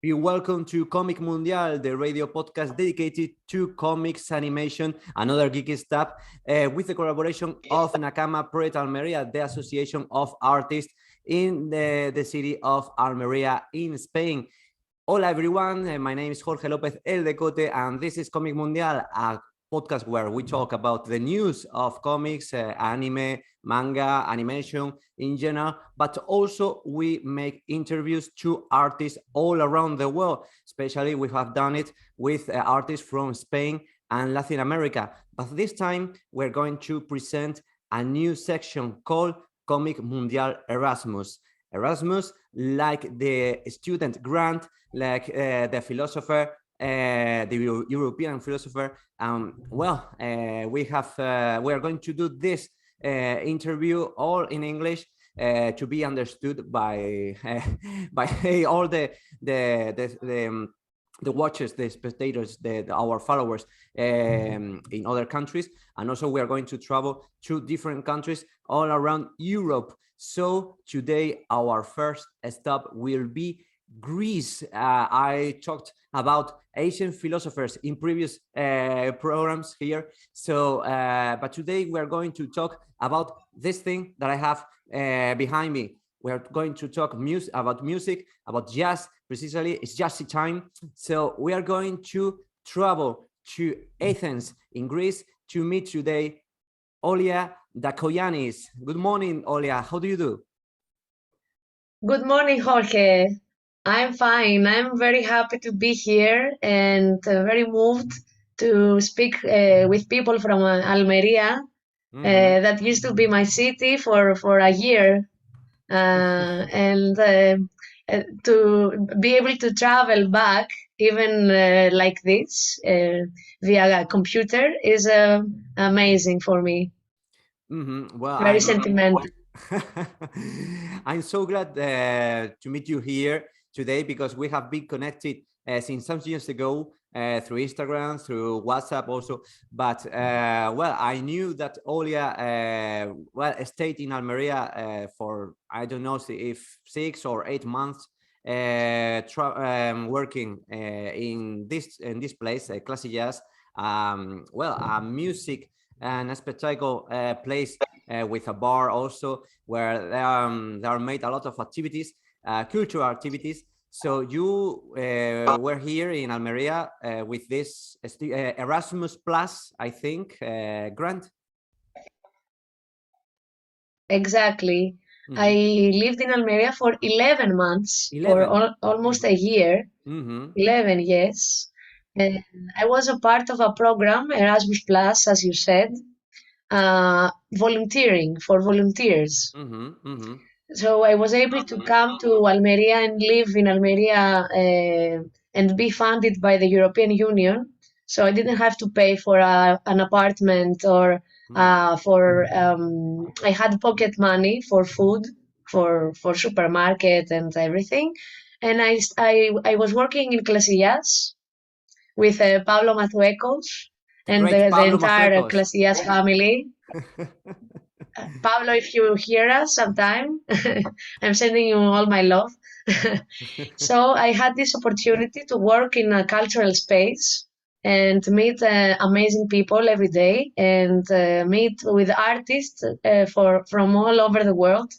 Be welcome to Cómic Mundial, the radio podcast dedicated to comics, animation, and other geeky stuff, with the collaboration of Nakama Project Almeria, the Association of Artists in the city of Almeria in Spain. Hola everyone, my name is Jorge López El Decote, and this is Cómic Mundial, a podcast where we talk about the news of comics, anime, manga, animation in general, but also we make interviews to artists all around the world. Especially we have done it with artists from Spain and Latin America. But this time we're going to present a new section called Cómic Mundial Erasmus. Erasmus, like the student grant, like the philosopher, the European philosopher. We are going to do this interview all in English to be understood by by all the watchers, the spectators, our followers in other countries. And also we are going to travel to different countries all around Europe. So today our first stop will be Greece. I talked about Asian philosophers in previous programs here. So, but today we are going to talk about this thing that I have behind me. We are going to talk about music, about jazz. Precisely, it's jazzy time. So we are going to travel to Athens in Greece to meet today Olya Ntakoyannis. Good morning, Olya. How do you do? Good morning, Jorge. I'm fine. I'm very happy to be here and very moved to speak with people from Almeria. That used to be my city for a year. And to be able to travel back, even like this, via a computer, is amazing for me. Well, Very sentimental. I'm so glad to meet you here today because we have been connected since some years ago through Instagram, through WhatsApp also. But well, I knew that Olya stayed in Almeria for, I don't know if 6 or 8 months, working in this place, Classy Jazz. A music and a spectacle place with a bar also, where there are made a lot of activities, cultural activities. So you were here in Almeria with this Erasmus Plus, I think, grant. Exactly. I lived in Almeria for 11 months, 11. for almost a year. 11, yes. And I was a part of a program, Erasmus Plus, as you said, volunteering for volunteers. So I was able to come to Almeria and live in Almeria and be funded by the European Union. So I didn't have to pay for an apartment or I had pocket money for food, for supermarket and everything. And I was working in Casillas with Pablo Mazuecos and the entire Casillas family. Pablo, if you hear us sometime, I'm sending you all my love. So I had this opportunity to work in a cultural space and meet amazing people every day and meet with artists from all over the world.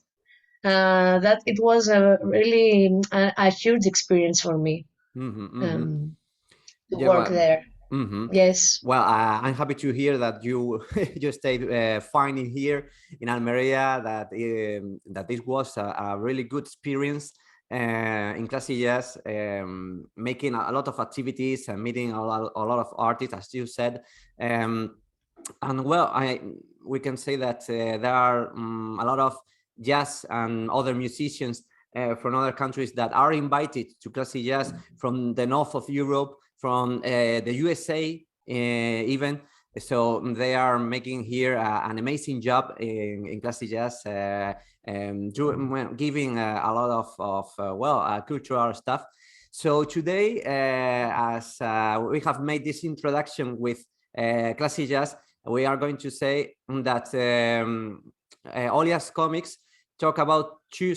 That it was a really a huge experience for me to work there. Yes. Well, I'm happy to hear that you you stayed fine in here in Almeria. That this was a really good experience in Casillas, making a lot of activities and meeting a lot of artists, as you said. And well, we can say that there are a lot of jazz and other musicians from other countries that are invited to Casillas from the north of Europe, from the USA even. So they are making here an amazing job in Classy Jazz, giving a lot of cultural stuff. So today, as we have made this introduction with Classy Jazz, we are going to say that Olya's comics talk about two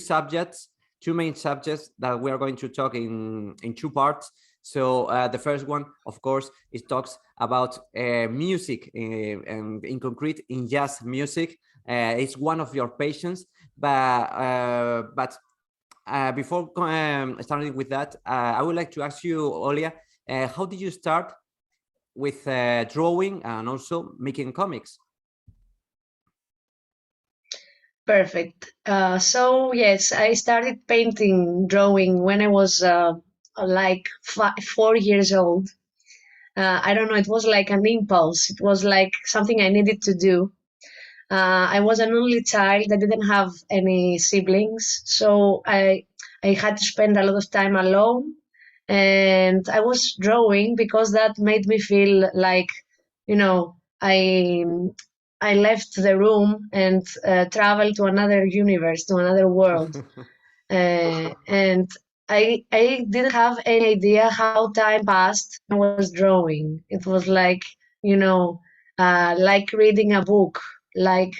two main subjects that we are going to talk in two parts. So the first one, of course, it talks about music, and in concrete, in jazz music. It's one of your passions, but before starting with that, I would like to ask you, Olya, how did you start with drawing and also making comics? Perfect. So yes, I started painting, drawing when I was like 4 years old. I don't know, it was like an impulse. It was like something I needed to do. I was an only child. I didn't have any siblings, so I had to spend a lot of time alone. And I was drawing because that made me feel like, you know, I left the room and traveled to another universe, to another world. And I didn't have any idea how time passed when I was drawing. It was like reading a book, like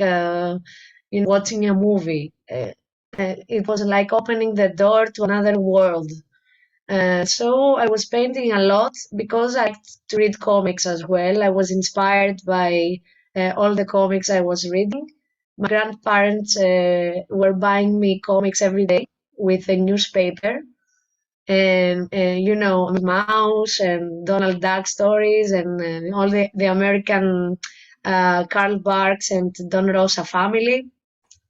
watching a movie. It was like opening the door to another world. So I was painting a lot because I liked to read comics as well. I was inspired by all the comics I was reading. My grandparents were buying me comics every day with a newspaper, and Mouse and Donald Duck stories, and all the American Karl Barks and Don Rosa family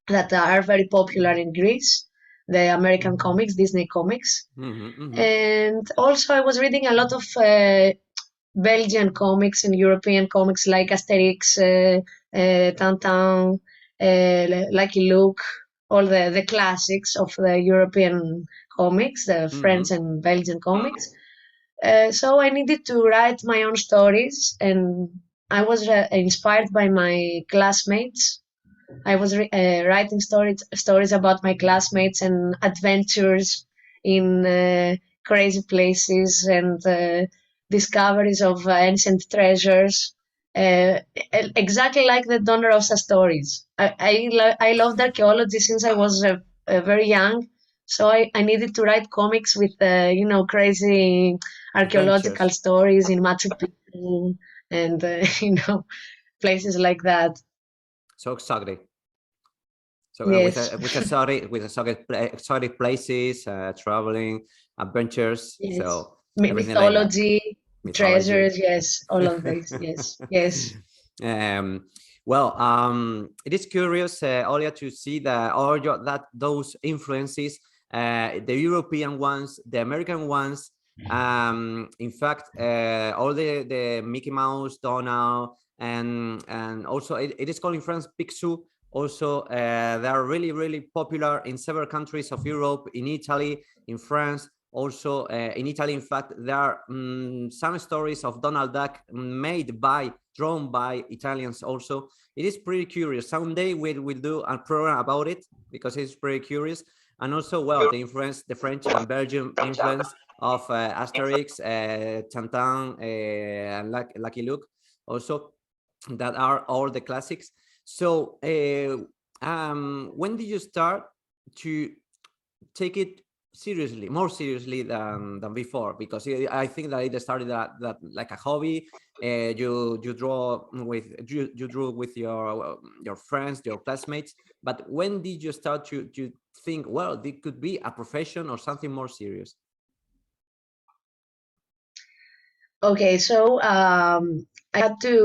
that are very popular in Greece, the American comics, Disney comics. And also I was reading a lot of Belgian comics and European comics like Asterix, Tintin, Lucky Luke, all the classics of the European comics, the French and Belgian comics. So I needed to write my own stories, and I was inspired by my classmates. I was writing stories about my classmates and adventures in crazy places and discoveries of ancient treasures. Exactly like the Don Rosa stories. I loved archaeology since I was very young, so I needed to write comics with crazy archaeological Adventures. stories in Machu Picchu and places like that. So exotic. So Yes. with exotic places, traveling, adventures. Yes. So everything like that. Mythology, Mythology. treasures, yes, all of this. Yes, yes. um, well, it is curious, Olya, to see that those influences, the European ones, the American ones. In fact, all the Mickey Mouse, Donald, and also it is called in France Picsou. Also, they are really, really popular in several countries of Europe, in Italy, in France. Also, in Italy, in fact, there are some stories of Donald Duck drawn by Italians also. It is pretty curious. Someday we'll do a program about it because it's pretty curious. And also, well, the French and Belgian influence of Asterix, Tintin, and Lucky Luke, also, that are all the classics. So when did you start to take it more seriously than before? Because I think that it started that like a hobby. You drew with your friends, your classmates. But when did you start to think, well, this could be a profession or something more serious? Okay, so I had to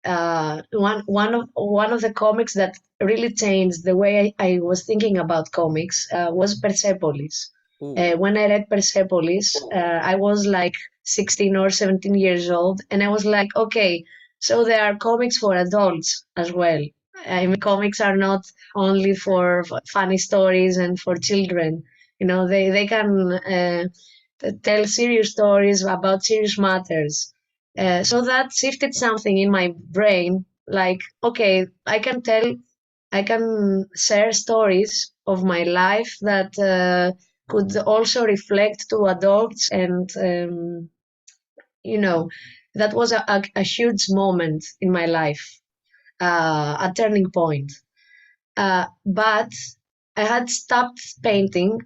one of the comics that really changed the way I was thinking about comics was Persepolis. When I read Persepolis, I was like 16 or 17 years old, and I was like, okay, so there are comics for adults as well. I mean, comics are not only for funny stories and for children. They can tell serious stories about serious matters. So that shifted something in my brain. Like, okay, I can share stories of my life that could also reflect to adults, and that was a huge moment in my life, a turning point. But I had stopped painting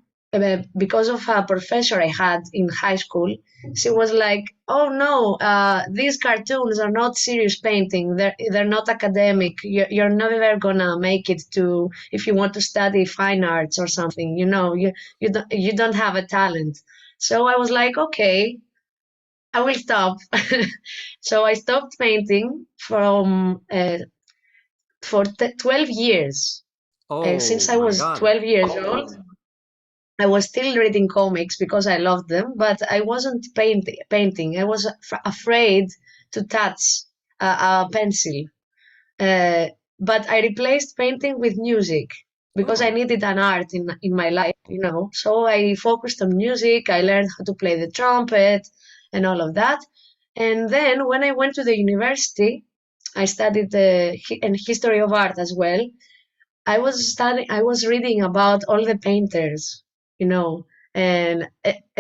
because of a professor I had in high school. She was like, "Oh no, these cartoons are not serious painting. They're not academic. You're never gonna make it to if you want to study fine arts or something. You don't have a talent." So I was like, "Okay, I will stop." So I stopped painting for 12 years. Since Oh I my was God. 12 years old, I was still reading comics because I loved them, but I wasn't painting. I was afraid to touch a pencil. Uh, but I replaced painting with music because I Oh. needed an art in my life. So I focused on music. I learned how to play the trumpet and all of that. And then when I went to the university, I studied history of art as well. I was reading about all the painters, and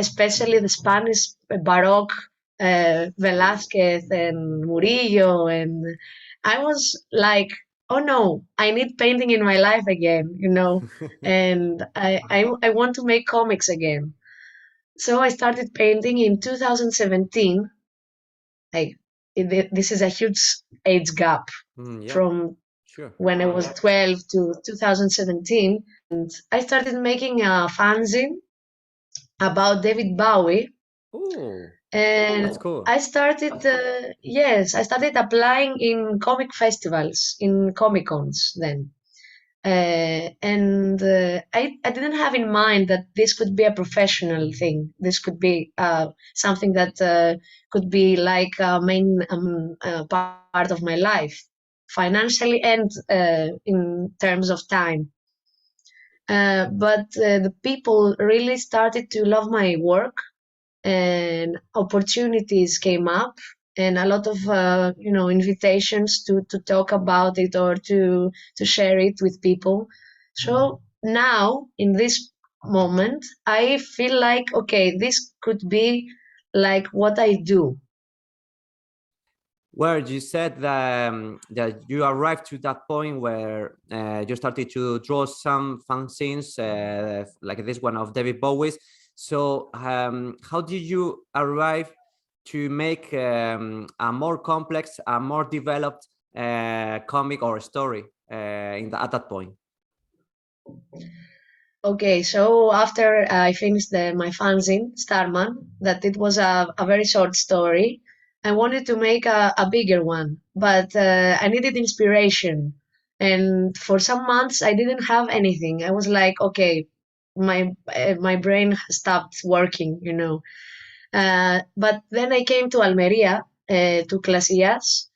especially the Spanish Baroque, Velázquez and Murillo, and I was like, oh no, I need painting in my life again, and I want to make comics again. So I started painting in 2017. Like, this is a huge age gap Yeah, from sure. when I was 12 to 2017. And I started making a fanzine about David Bowie. Oh, And that's cool. I started applying in comic festivals, in Comic Cons then. I didn't have in mind that this could be a professional thing. This could be something that could be like a main part of my life, financially and in terms of time. But the people really started to love my work, and opportunities came up, and a lot of invitations to talk about it or to share it with people. So now in this moment I feel like, okay, this could be like what I do. Where you said that you arrived to that point where you started to draw some fan scenes like this one of David Bowie's. So how did you arrive to make a more complex, a more developed comic or story at that point? Okay, so after I finished my fanzine, Starman, that it was a very short story, I wanted to make a bigger one, but I needed inspiration. And for some months, I didn't have anything. I was like, okay, my brain has stopped working. But then I came to Almeria, to Clasillas,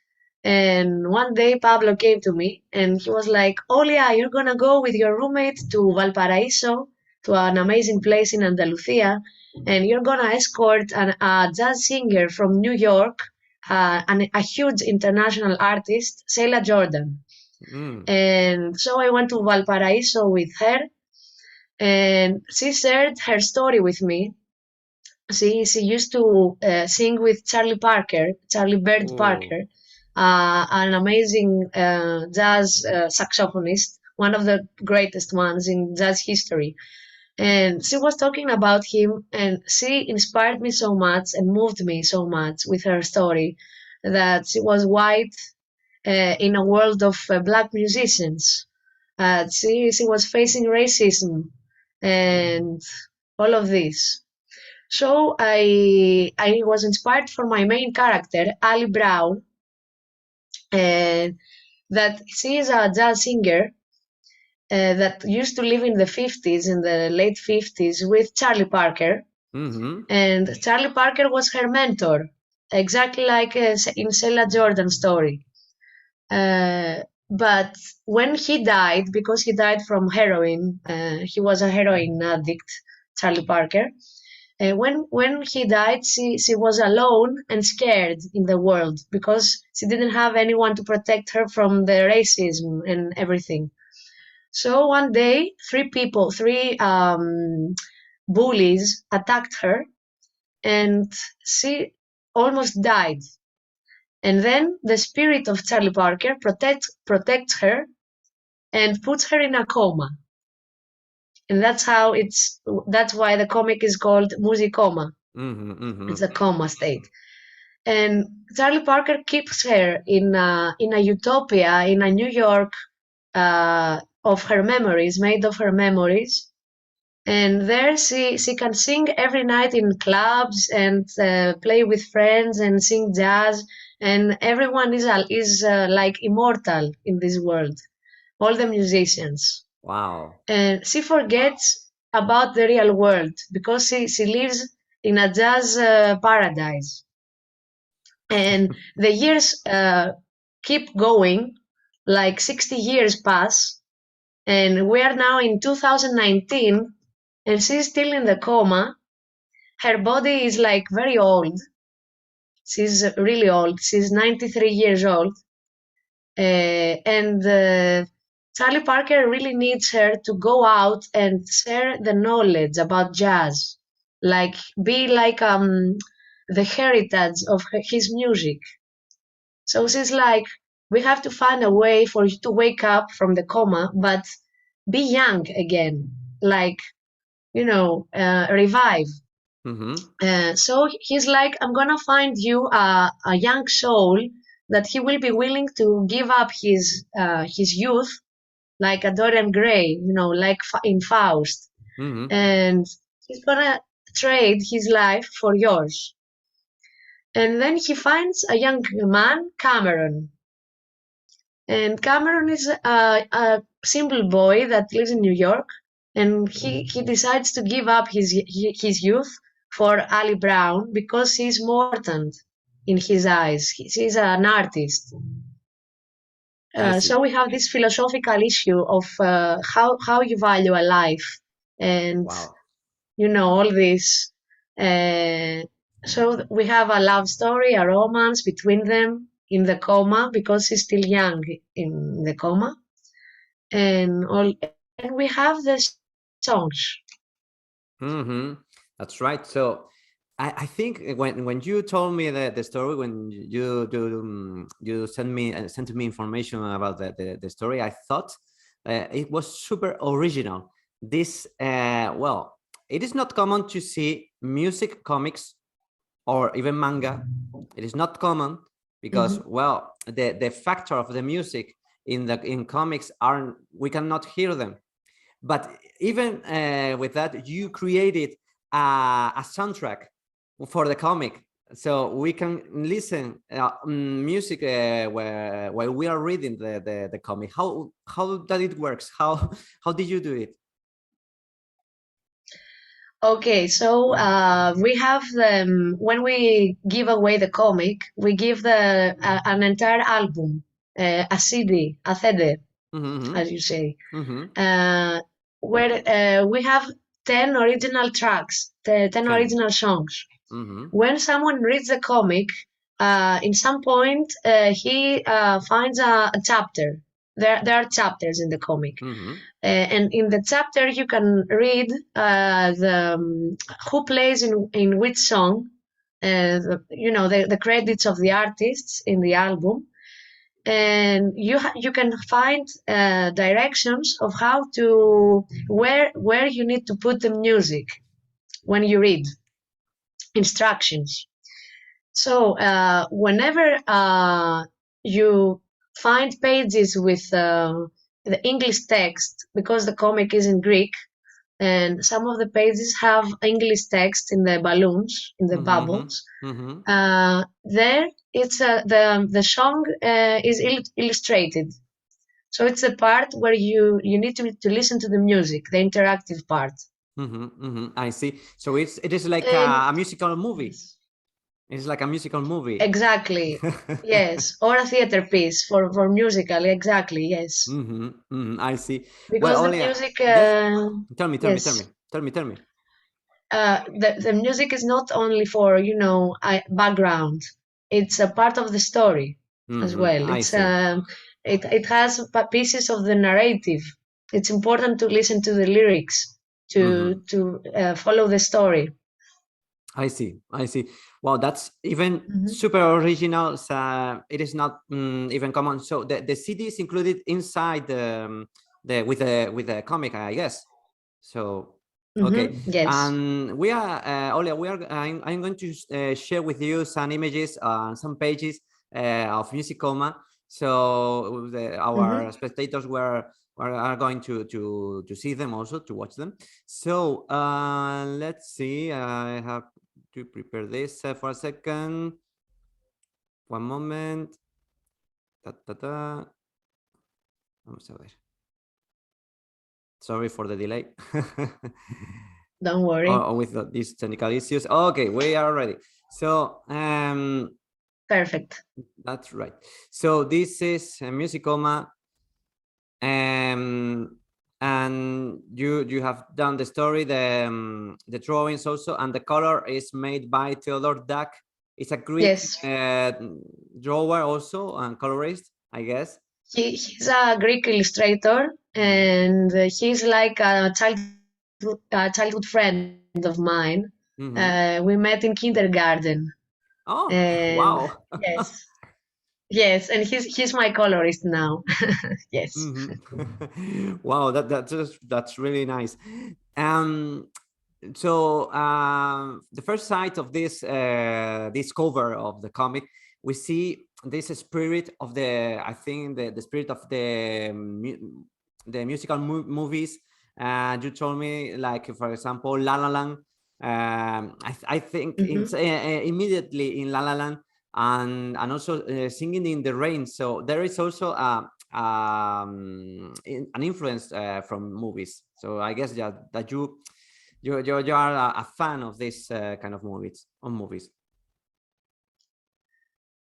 and one day Pablo came to me and he was like, Olya, you're gonna go with your roommate to Valparaiso, to an amazing place in Andalusia, and you're gonna escort a jazz singer from New York, a huge international artist, Selah Jordan. Mm. And so I went to Valparaiso with her, and she shared her story with me. She used to sing with Charlie Bird Oh. Parker, an amazing jazz saxophonist, one of the greatest ones in jazz history. And she was talking about him, and she inspired me so much and moved me so much with her story that she was white in a world of black musicians. She was facing racism and all of this. So I was inspired for my main character, Ali Brown, and that she is a jazz singer that used to live in the 50s, in the late 50s, with Charlie Parker. Mm-hmm. And Charlie Parker was her mentor, exactly like in Selah Jordan's story. But when he died, because he died from heroin, he was a heroin addict, Charlie Parker. When he died, she was alone and scared in the world because she didn't have anyone to protect her from the racism and everything. So one day, three bullies attacked her, and she almost died. And then the spirit of Charlie Parker protects her and puts her in a coma. and that's why the comic is called musicoma. It's a coma state. And Charlie Parker keeps her in a utopia, in a New York of her memories, made of her memories. And there she can sing every night in clubs and play with friends and sing jazz. And everyone is like immortal in this world, all the musicians. Wow. And she forgets about the real world because she lives in a jazz paradise. And the years keep going, like 60 years pass, and we are now in 2019, and she's still in the coma. Her body is like very old. She's really old. She's 93 years old. And Charlie Parker really needs her to go out and share the knowledge about jazz, like be like the heritage of his music. So she's like, we have to find a way for you to wake up from the coma, but be young again, like, revive. So he's like, I'm gonna find you a young soul that he will be willing to give up his youth, like a Dorian Gray, like in Faust, and he's gonna trade his life for yours. And then he finds a young man, Cameron. And Cameron is a simple boy that lives in New York, and he decides to give up his youth for Ali Brown because she's more important in his eyes. She's an artist. So we have this philosophical issue of how you value a life, and all this. So we have a love story, a romance between them in the coma because she's still young in the coma, and we have the songs. That's right. So I think when you told me the story, when you sent to me information about the story, I thought it was super original. This well, it is not common to see music comics or even manga. It is not common because well, the factor of the music in comics we cannot hear them. But even with that, you created a soundtrack for the comic, so we can listen music while we are reading the comic. How that it works? How did you do it? Okay, so we have when we give away the comic, we give an entire album, a CD, a CD, as you say, where we have 10 original tracks, 10 original songs. When someone reads the comic, in some point he finds a chapter. There are chapters in the comic, and in the chapter you can read who plays in which song, the credits of the artists in the album, and you can find directions of how to where you need to put the music when you read instructions. So whenever you find pages with the English text, because the comic is in Greek, and some of the pages have English text in the balloons, in the bubbles. There, it's the song is illustrated. So it's the part where you need to listen to the music, the interactive part. I see. So it is like a musical movie. It's like a musical movie. Exactly. Yes, or a theater piece for musical. Exactly. Yes. I see. Because well, the Olya, music. Tell me. The music is not only for background. It's a part of the story as well. It's it has pieces of the narrative. It's important to listen to the lyrics to follow the story. I see. Wow, that's even super original. So it is not even common. So the CD is included inside with the comic, I guess. So okay, Yes. and we are Olya, I'm going to share with you some images on some pages of Musicoma. So our spectators are going to see them, also to watch them. So let's see. I have to prepare this for a second. One moment. Vamos a ver. Sorry for the delay. Don't worry. With these technical issues. Okay, we are ready. So Perfect. that's right. So this is Musicoma, and you have done the story, the drawings also, and the color is made by Theodore Duck. It's a Greek drawer also and colorist, I guess. He's a Greek illustrator, and he's like a childhood friend of mine. We met in kindergarten. Oh, And wow. yes, and he's my colorist now. Yes. Wow, that's really nice. So the first sight of this this cover of the comic, we see this spirit of I think the spirit of the musical movies. You told me, like, for example, La La Land. I think it's immediately in La La Land, and also Singing in the Rain. So there is also an influence from movies. So I guess that you are a fan of this kind of movies.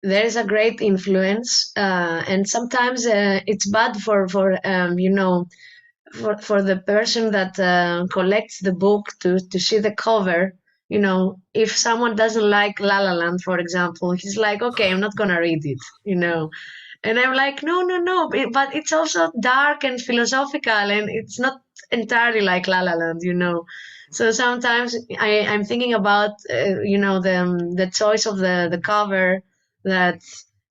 There is a great influence, and sometimes it's bad for for the person that collects the book to see the cover. If someone doesn't like La La Land, for example, he's like, okay, I'm not gonna read it. And I'm like, no, but it's also dark and philosophical, and it's not entirely like La La Land. So sometimes I'm thinking about, the choice of the cover, that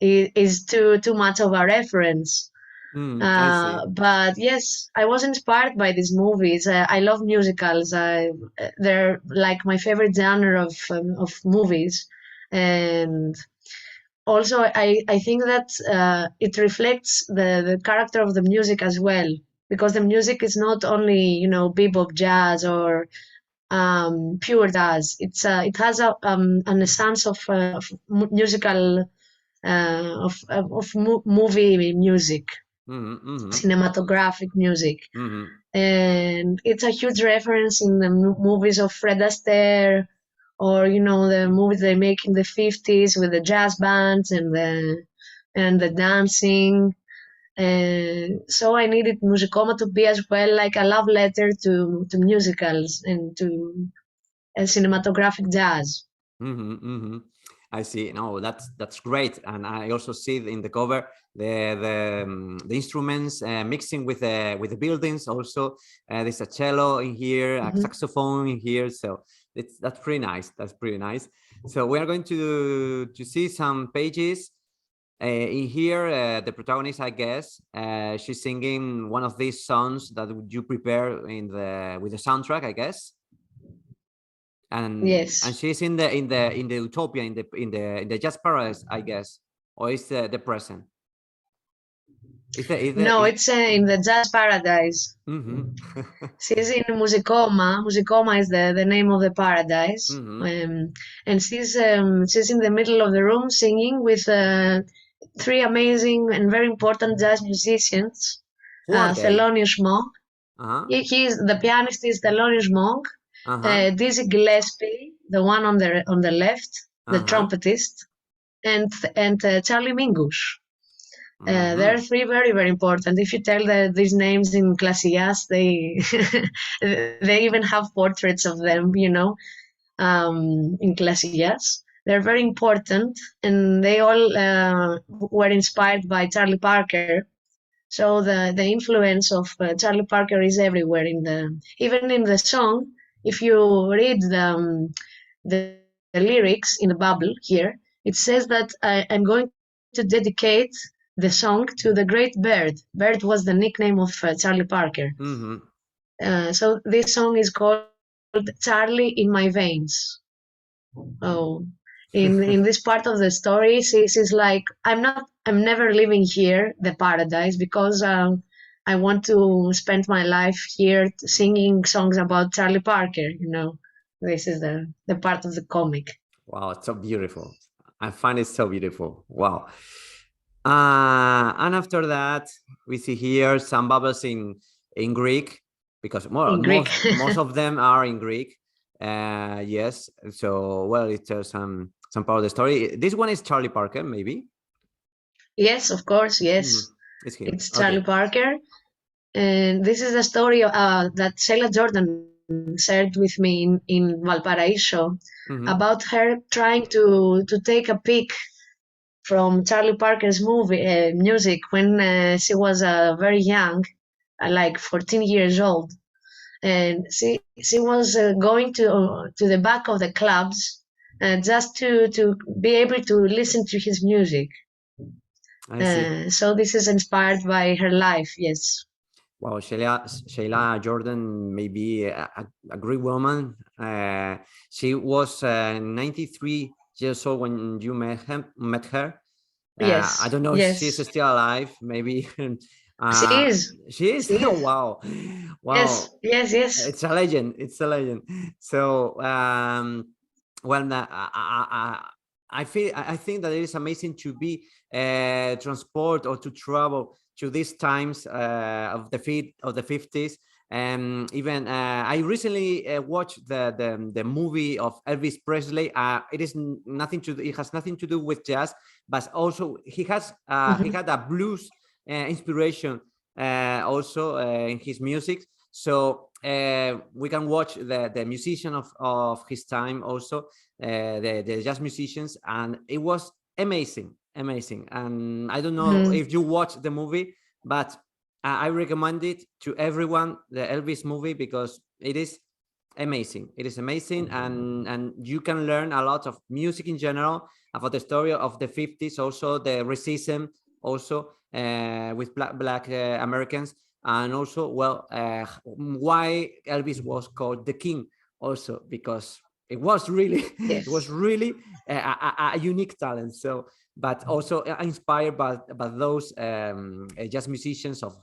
is too much of a reference. I see. But yes, I was inspired by these movies. I love musicals. They're like my favorite genre of movies, and also I think that it reflects the character of the music as well, because the music is not only bebop jazz or pure jazz. It has an essence of musical movie music, cinematographic music. And it's a huge reference in the movies of Fred Astaire, or the movies they make in the 50s with the jazz bands and the dancing. So I needed Musicoma to be as well like a love letter to musicals and to cinematographic jazz. I see. No, that's great, and I also see in the cover the instruments mixing with the buildings. Also, there's a cello in here, a saxophone in here. So that's pretty nice. That's pretty nice. So we are going to see some pages. In here, the protagonist, I guess, she's singing one of these songs that you prepare with the soundtrack, I guess. And yes, and she's in the utopia, in the jazz paradise, I guess, or is the present? No, it's in the jazz paradise. She's in Musicoma. Musicoma is the name of the paradise. And she's in the middle of the room singing with three amazing and very important jazz musicians. Who are they? Thelonious Monk. He's the pianist is Thelonious Monk. Dizzy Gillespie, the one on the left, the trumpetist, and Charlie Mingus. They're three very, very important. If you tell these names in Classias, they they even have portraits of them, in Classias. They're very important, and they all were inspired by Charlie Parker. So the influence of Charlie Parker is everywhere even in the song. If you read the lyrics in the bubble here, it says that I'm going to dedicate the song to the great Bird. Bird was the nickname of Charlie Parker. So this song is called Charlie in My Veins. Oh, in this part of the story, she's like, I'm never leaving here, the paradise, because I want to spend my life here singing songs about Charlie Parker. This is the part of the comic. Wow, it's so beautiful. I find it so beautiful. Wow. And after that, we see here some bubbles in Greek, because In Greek. most of them are in Greek. Yes. So well, it tells some part of the story. This one is Charlie Parker, maybe. Yes, of course. Yes, It's him. it's Charlie Okay. Parker, and this is the story that Sheila Jordan shared with me in Valparaiso about her trying to take a pic from Charlie Parker's music when she was very young, like 14 years old, and she was going to the back of the clubs just to be able to listen to his music. I see. So this is inspired by her life. Yes. Wow, Sheila Jordan may be a great woman. She was 93 years old when you met her. I Yes. don't know if she's Yes. still alive. Maybe She is. she is. She Oh, is. wow, Yes. wow! Yes. Yes. It's a legend. It's a legend. So, well, I think that it is amazing to be transport or to travel to these times of the 50s. And even I recently watched the movie of Elvis Presley. It is nothing to. It has nothing to do with jazz, but also he had a blues inspiration also in his music. So we can watch the musician of his time also, the jazz musicians, and it was amazing. And I don't know if you watched the movie, but I recommend it to everyone, the Elvis movie, because it is amazing. It is amazing, and you can learn a lot of music in general, about the story of the 50s, also the racism, also with black Americans, and also, well, why Elvis was called the king, also because it was really Yes. it was really a unique talent. So, but also inspired by those jazz musicians of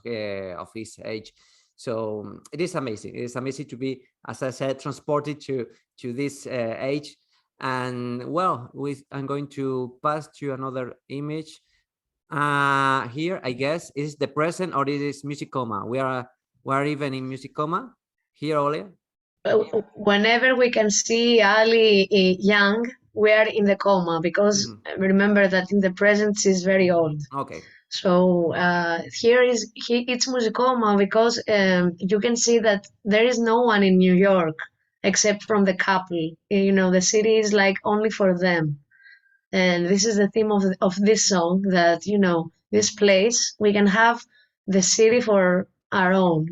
his age. So it is amazing. It is amazing to be, as I said, transported to this age. And well, I'm going to pass to another image. Here, I guess, is the present, or it is music coma. We are even in music coma here, Olya. Whenever we can see Ali young, we are in the coma because remember that in the present she's very old. Okay. So here it's musicoma because you can see that there is no one in New York except from the couple. The city is like only for them, and this is the theme of this song, that this place we can have the city for our own,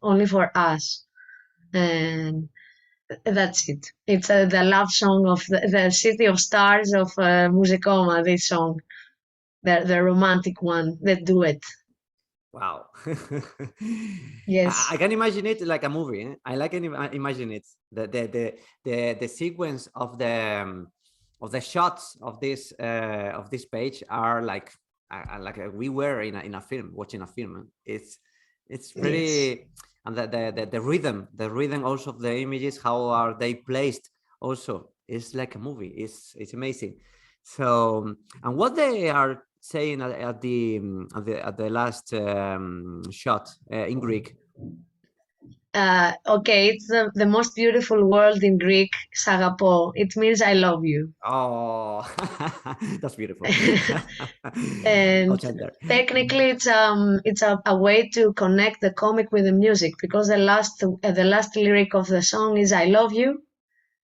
only for us, and that's it. It's the love song of the City of Stars of Musicoma. This song, the romantic one, the duet. Wow. Yes. I can imagine it like a movie. I like imagine it. The sequence of the shots of this page are like we were in a film, watching a film. It's pretty. Yes. And the rhythm also of the images, how are they placed, also is like a movie. It's amazing. So, and what they are saying at the last shot in Greek. Okay, it's the most beautiful word in Greek, sagapo. It means I love you. Oh, that's beautiful. And technically, it's a way to connect the comic with the music, because the last lyric of the song is I love you,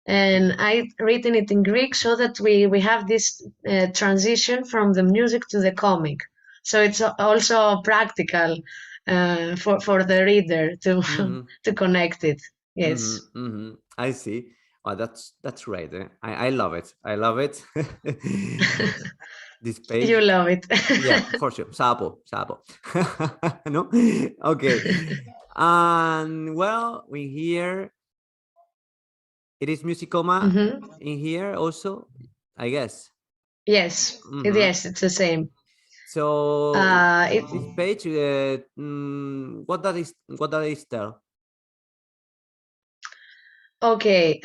and I written it in Greek so that we have this transition from the music to the comic. So it's also practical for the reader to to connect it. Yes. I see. Oh, that's right. I love it. I love it. this page. You love it. Yeah, for sure. Sapo. No? Okay. And well, we hear it is Musicoma in here also, I guess. Yes, yes, it's the same. So this page, what that is tell? Okay,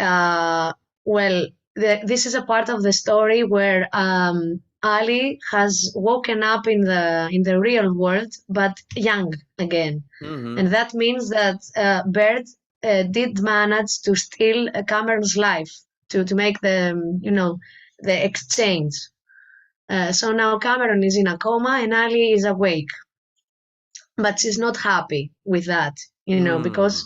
well, this is a part of the story where Ali has woken up in the real world, but young again, and that means that Bert did manage to steal Cameron's life to make the exchange. So now Cameron is in a coma and Ali is awake, but she's not happy with that, because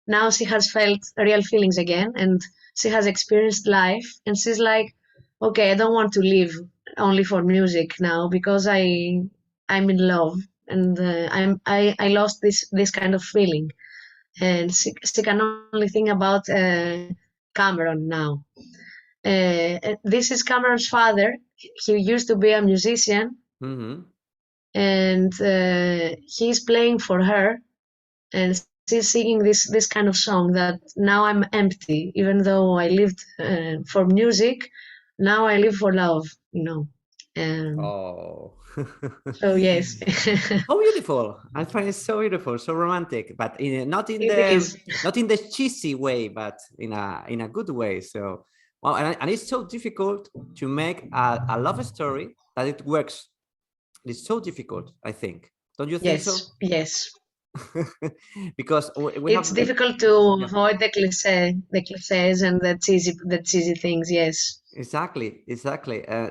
now she has felt real feelings again and she has experienced life and she's like, okay, I don't want to live only for music now because I'm in love and I lost this kind of feeling, and she can only think about Cameron now. This is Cameron's father. He used to be a musician, and he's playing for her, and she's singing this kind of song that now I'm empty, even though I lived for music, now I live for love, Oh. So yes. Oh, beautiful! I find it so beautiful, so romantic, but not in the cheesy way, but in a good way. So, well, and it's so difficult to make a love story that it works. It's so difficult, I think. Don't you think so? Yes. Because it's difficult to avoid the cliches and the cheesy things. Yes. Exactly.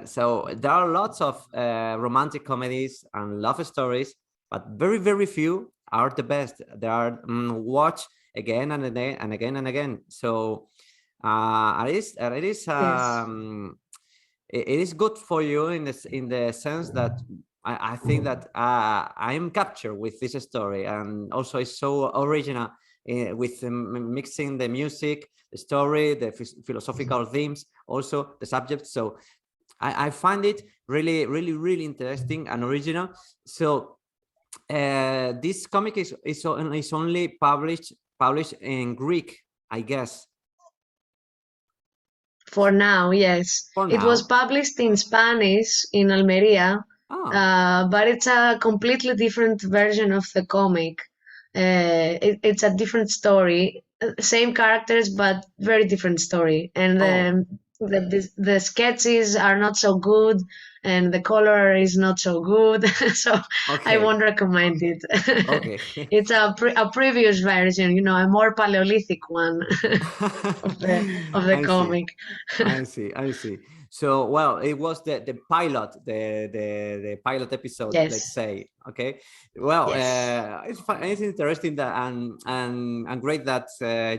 So there are lots of romantic comedies and love stories, but very, very few are the best. They are watched again and again and again and again. So it is good for you in the sense that I think that I am captured with this story, and also it's so original with mixing the music, the story, the philosophical themes, also the subject. So I find it really, really, really interesting and original. So this comic is only published in Greek, I guess. For now, yes. It was published in Spanish in Almeria, but it's a completely different version of the comic. It's a different story, same characters, but very different story. And the sketches are not so good, and the color is not so good. So I won't recommend it. Okay. It's a previous version, a more Paleolithic one of the comic. I see. So, well, it was the pilot, the pilot episode, let's say. Okay. Well, it's interesting that and great that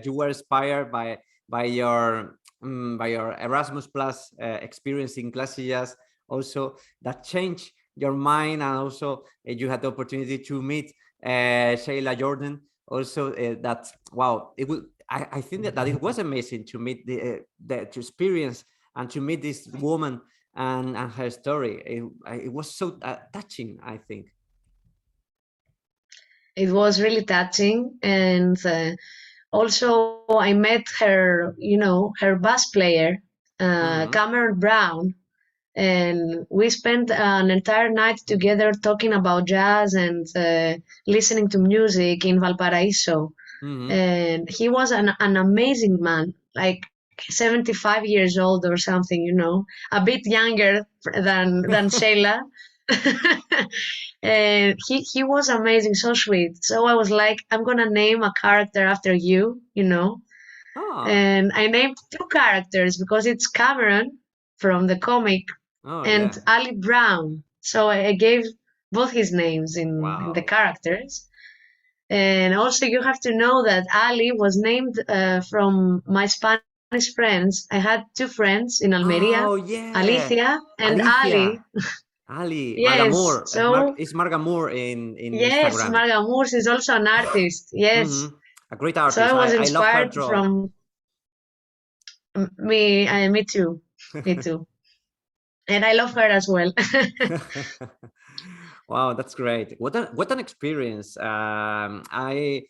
you were inspired by your Erasmus Plus experience in classic jazz. Also, that changed your mind, and also you had the opportunity to meet Sheila Jordan. Also, that wow, it will. I think that it was amazing to meet to experience and to meet this woman and her story. It was so touching, I think. It was really touching, and also I met her, her bass player, Cameron Brown, and we spent an entire night together talking about jazz and listening to music in Valparaiso. And he was an amazing man, like 75 years old or something, a bit younger than Sheila. And he was amazing, so sweet. So I was like, I'm gonna name a character after you, and I named two characters because it's Cameron from the comic and Ali Brown. So I gave both his names in the characters. And also you have to know that Ali was named from my Spanish friends. I had two friends in Almeria, Alicia and Ali. Ali, Yes, Margamur. so it's Margamur in yes, Instagram. Margamur is also an artist. Yes, a great artist. So I was inspired I love her from me. Me too. Me too. And I love her as well. Wow, that's great. What an experience. I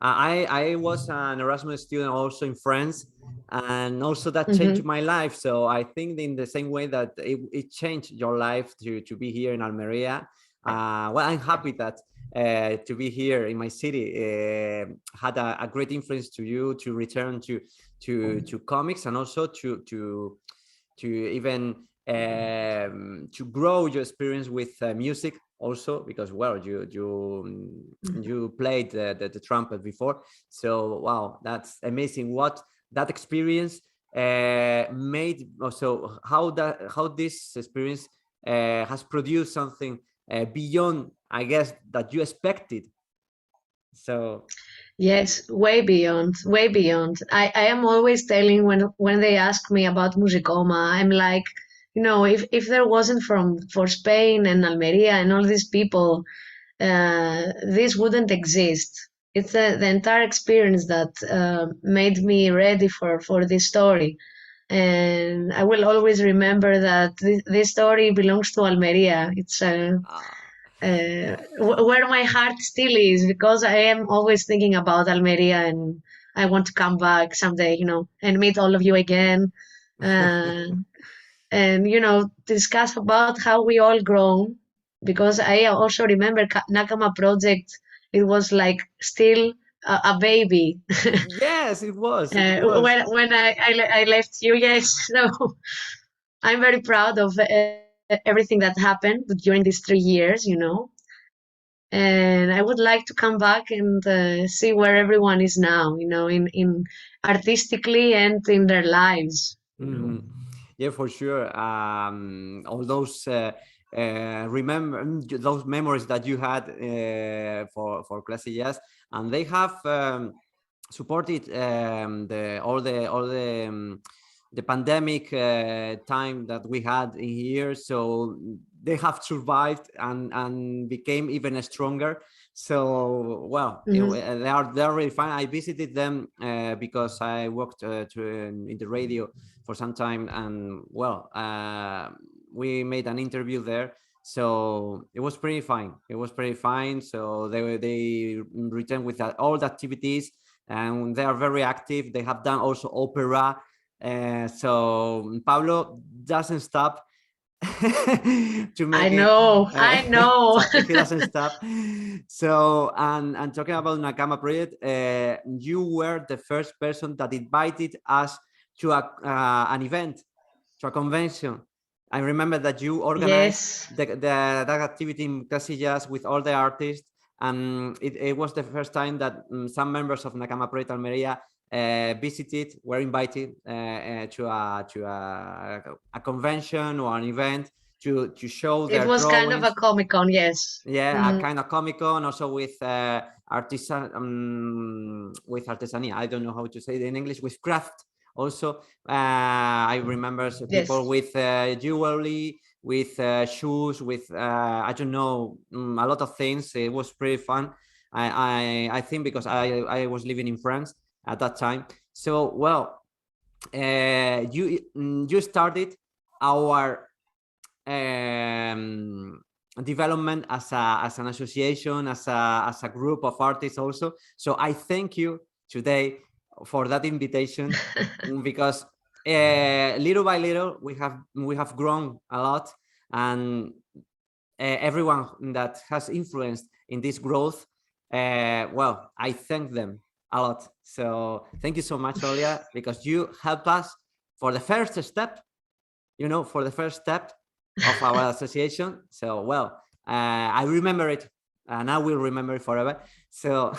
was an Erasmus student also in France, and also that changed Mhm. my life. So I think in the same way that it changed your life to be here in Almeria. Well, I'm happy that to be here in my city had a great influence to you to return to comics, and also to even to grow your experience with music also, because well you played the trumpet before. So wow, that's amazing what that experience made. Also how this experience has produced something beyond, I guess, that you expected. So Yes, way beyond, way beyond. I am always telling when they ask me about Musicoma, I'm like, if there wasn't for Spain and Almeria and all these people, this wouldn't exist. It's the entire experience that made me ready for this story. And I will always remember that this story belongs to Almeria. It's uh, where my heart still is, because I am always thinking about Almeria, and I want to come back someday, and meet all of you again, uh, and discuss about how we all grown. Because I also remember Nakama project. It was like still a baby yes, it was. when I left you. Yes, so I'm very proud of everything that happened during these 3 years. And I would like to come back and see where everyone is now, in artistically and in their lives. Yeah, for sure. All those remember those memories that you had for classic jazz, and they have supported the pandemic time that we had in here. So they have survived and became even stronger. So well, Mhm. they are really fun. I visited them because I worked in the radio for some time, and well, we made an interview there. So it was pretty fine. It was pretty fine. So they returned with all the activities, and they are very active. They have done also opera. So Pablo doesn't stop to I make it. know, I know. So he doesn't stop. So and talking about Nakama project, you were the first person that invited us to an event, to a convention. I remember that you organized Yes, that activity in Casillas with all the artists, and it was the first time that some members of Nakama Project Almeria were invited to a convention or an event to show it their was kind of a drawings. Comic-Con, yes. Yeah, a Mhm. kind of Comic Con, also with with artisania. I don't know how to say it in English. With craft, also. I remember people Yes. with jewelry, with shoes, with I don't know, a lot of things. It was pretty fun. I think because I was living in France at that time. So well, you started our um, development as an association, as a group of artists also. So I thank you today for that invitation, because little by little we have grown a lot, and everyone that has influenced in this growth, well, I thank them a lot. So thank you so much, Olya, because you help us for the first step, for the first step of our association. So well, I remember it, and I will remember it forever. So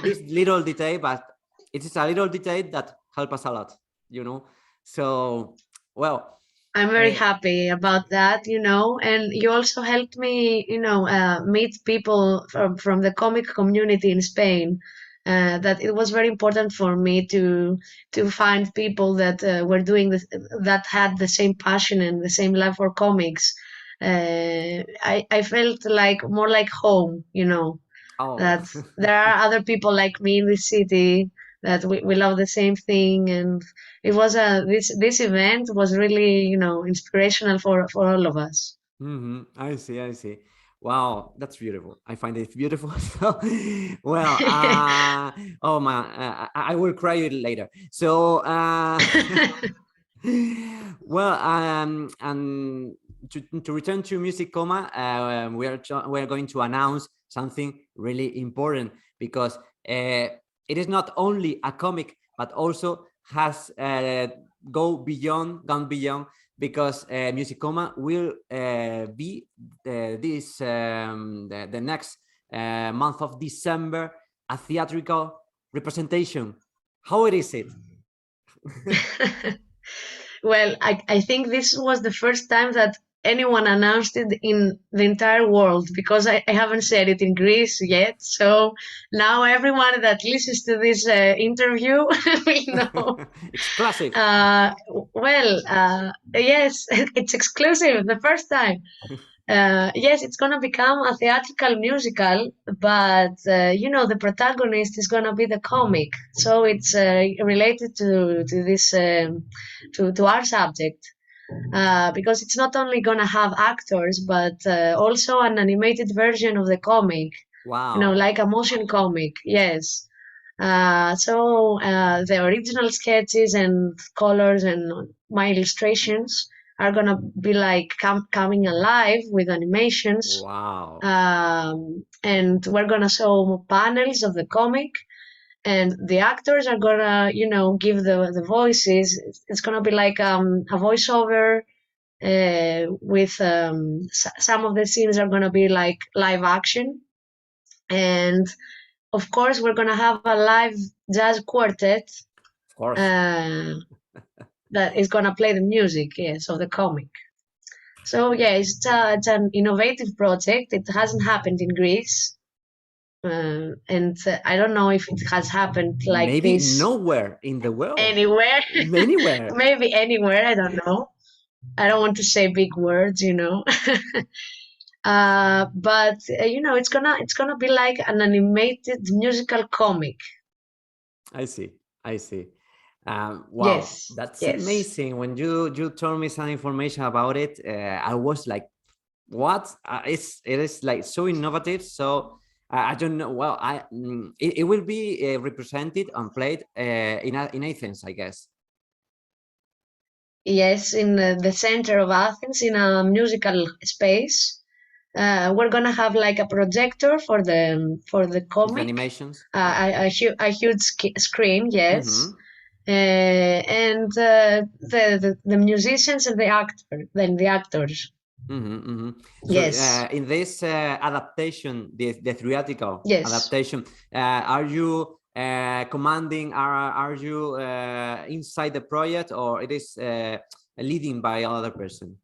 this little detail, but it is a little detail that help us a lot. So well, I'm very happy about that. And you also helped me, meet people from the comic community in Spain. That it was very important for me to find people that were doing this, that had the same passion and the same love for comics. I felt like more like home, oh, that there are other people like me in the city, that we love the same thing, and it was this event was really, you know, inspirational for all of us. I see, I see. Wow, that's beautiful. I find it beautiful. So, well, oh man, I will cry it later. So, well, and to return to Music Coma, we're going to announce something really important, because it is not only a comic, but also has gone beyond, because Music Coma will be the next month of December a theatrical representation. How it is it? Well, I think this was the first time that anyone announced it in the entire world, because I haven't said it in Greece yet. So now everyone that listens to this interview will know. Exclusive. Yes, it's exclusive, the first time. Yes, it's gonna become a theatrical musical, but you know, the protagonist is gonna be the comic, so it's related to this to our subject, because it's not only gonna have actors, but also an animated version of the comic. You know, Wow. like a motion comic. Yes. The original sketches and colors and my illustrations are gonna be like coming alive with animations, Wow. and we're gonna show panels of the comic, and the actors are gonna, you know, give the voices. It's gonna be like a voiceover with some of the scenes are gonna be like live action, and of course we're gonna have a live jazz quartet Of course. uh, that is gonna play the music, yes, of the comic. So yeah, it's an innovative project. It hasn't happened in Greece, and I don't know if it has happened like Maybe this nowhere in the world. anywhere. Anywhere. Maybe anywhere. I don't know. I don't want to say big words, you know. But you know, it's gonna be like an animated musical comic. I see. I see. Wow, Yes, that's yes. amazing. When you told me some information about it, I was like, "What?" It is like so innovative. So I don't know. Well, it will be represented and played in Athens, I guess. Yes, in the center of Athens, in a musical space. We're gonna have like a projector for the With comic, animations. Yeah. a huge screen, yes, and the musicians and the actors. So Yes, in this adaptation, the theatrical yes. adaptation, are you commanding? Are you inside the project, or it is leading by another person?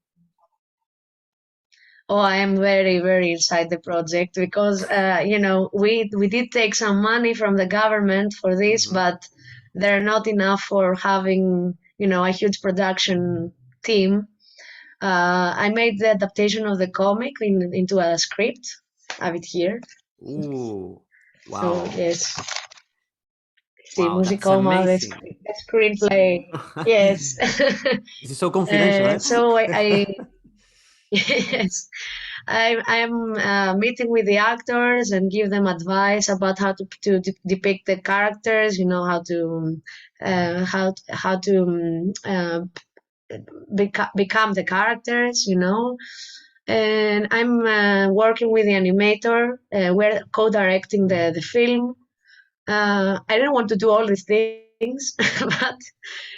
Oh, I am very, very inside the project, because you know, we did take some money from the government for this, but they're not enough for having, you know, a huge production team. I made the adaptation of the comic into a script. I have it here. Ooh, So wow, yes, see, wow, that's Musicoma, amazing. the screenplay. Yes. This is so confidential, eh? So I yes, I'm meeting with the actors and give them advice about how to depict the characters. You know, how to become the characters. You know, and I'm working with the animator. We're co-directing the film. I don't want to do all these things, but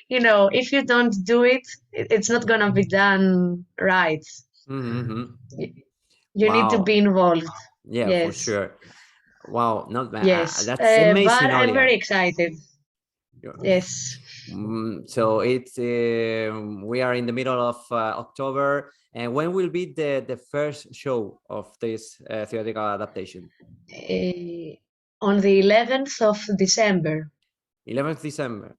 you know, if you don't do it, it's not gonna be done right. Mm-hmm. You need to Wow, be involved. yeah, for Yes, sure. Wow, not bad. yes. That's But amazing, I'm Olya. very excited. Yes. So it's we are in the middle of October, and when will be the first show of this theatrical adaptation? Uh, on the 11th of December. 11th December.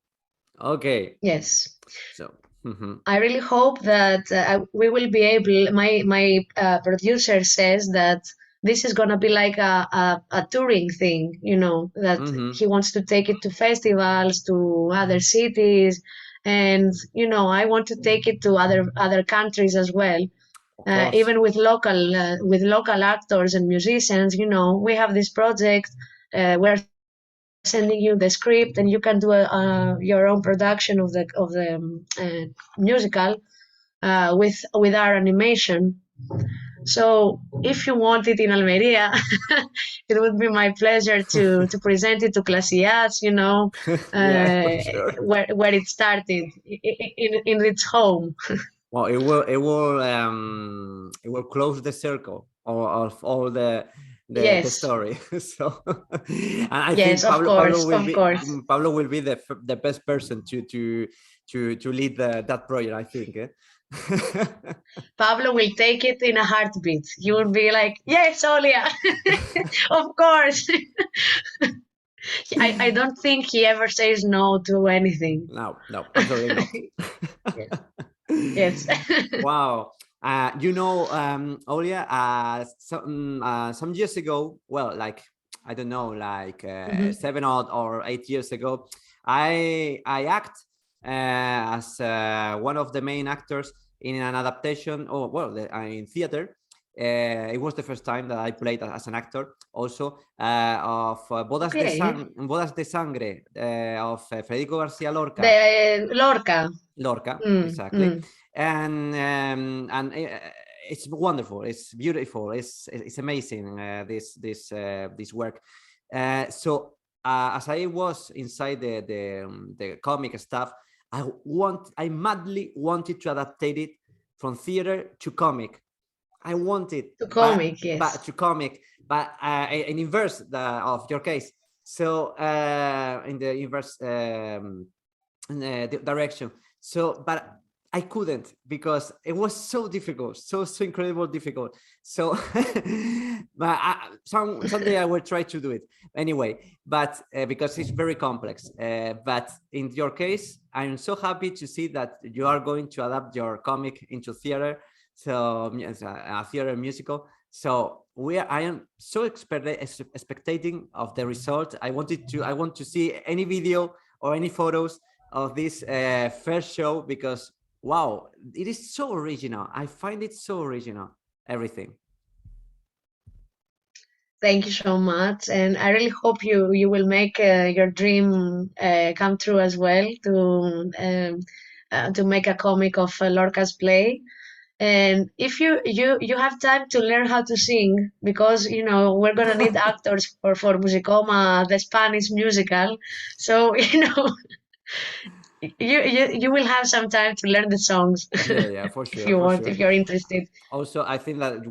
Okay, Yes. so mhm. I really hope that we will be able. My producer says that this is gonna be like a touring thing, you know, that he wants to take it to festivals, to other cities, and you know, I want to take it to other countries as well. Even with local actors and musicians, you know, we have this project. We're sending you the script, and you can do your own production of the musical with our animation. So if you want it in Almeria, it would be my pleasure to present it to Clasias, you know, Yeah, for sure. where it started in its home. Well, it will close the circle of all the Yes, story. So, and I think yes, of course, of course. Pablo will be the best person to lead that project, I think. Pablo will take it in a heartbeat. He will be like, "Yes, Olya, of course." I don't think he ever says no to anything. No, absolutely not. Yes. Wow. You know, Olya, some years ago, well, like, I don't know, like Mhm. 7 or 8 years ago, I act as one of the main actors in an adaptation, or well, in theater. It was the first time that I played as an actor, also of Okay. Bodas de Sangre of Federico García Lorca. The Lorca. Lorca, Mm, exactly, mm. and it's wonderful, it's beautiful, it's amazing, this work. So as I was inside the comic stuff, I madly wanted to adapt it from theater to comic. I wanted, To comic, yes. but to comic, but in inverse of your case. So in the inverse direction. So, but I couldn't because it was so difficult, so incredible difficult. So, but someday I will try to do it anyway. But because it's very complex. But in your case, I'm so happy to see that you are going to adapt your comic into theater. So a theater musical. So I am so expecting of the result. I want to see any video or any photos of this first show, because wow, it is so original. I find it so original, everything. Thank you so much, and I really hope you will make your dream come true as well to make a comic of Lorca's play. And if you have time to learn how to sing, because you know we're gonna need actors for Musicoma, the Spanish musical. So you know you will have some time to learn the songs Yeah, for if sure, you for want, sure. if you're interested. Also, I think that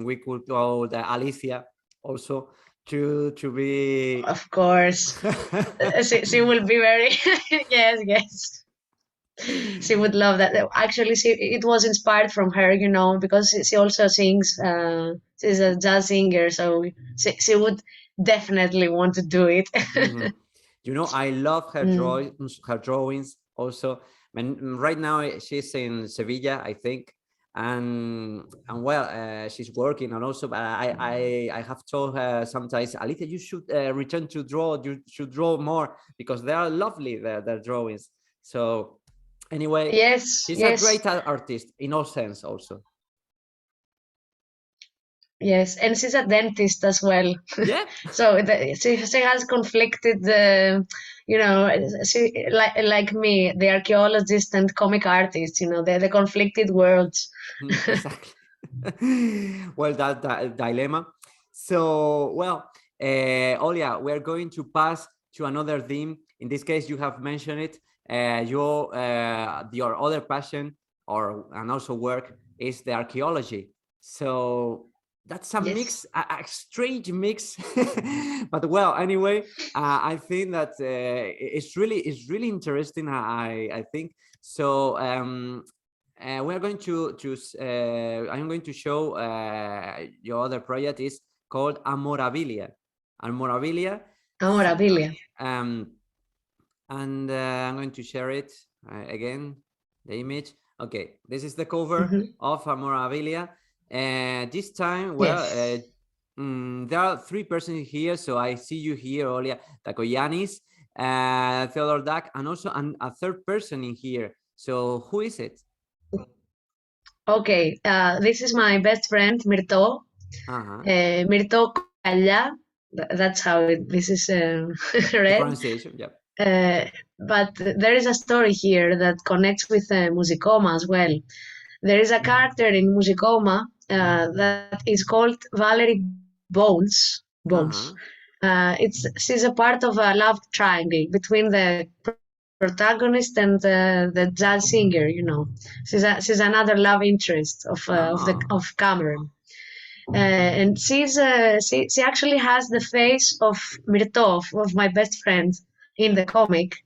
we could go the Alicia also to be. Of course, she will be very yes, yes. She would love that. Actually, it was inspired from her, you know, because she also sings. She's a jazz singer, so she would definitely want to do it. Mhm. You know, I love her Mm. drawings also. And right now she's in Sevilla, I think, and well, she's working, and also, but I have told her sometimes, Alicia, you should return to draw. You should draw more because they are lovely, their drawings. So anyway, Yes, she's a yes, great artist in all sense also. yes, and she's a dentist as well. Yeah. So she has conflicted, you know, she like me, the archaeologist and comic artist. You know, the conflicted worlds. Exactly. Well, that dilemma. So, well, Olya, we're going to pass to another theme. In this case, you have mentioned it. Your other passion, and also work, is the archaeology. So that's a Yes. mix, a strange mix. But well, anyway, I think that it's really interesting. I think so. We're going to choose. I'm going to show your other project is called Amorabilia. Amorabilia. Memorabilia. Um, and I'm going to share it again, the image. Okay, this is the cover Mm-hmm. of Amorabilia. This time, well, Yes. There are three persons here. So I see you here, Olya Ntakoyannis, Theodore Duck, and also a third person in here. So who is it? Okay, this is my best friend, Myrto. Uh-huh. Myrto Kalla, that's how this is The read. pronunciation, yeah. But there is a story here that connects with Musicoma as well. There is a character in Musicoma that is called Valerie Bones. Uh-huh. She's a part of a love triangle between the protagonist and the jazz singer. You know, she's another love interest of Cameron. And she actually has the face of Myrto, of my best friend in the comic,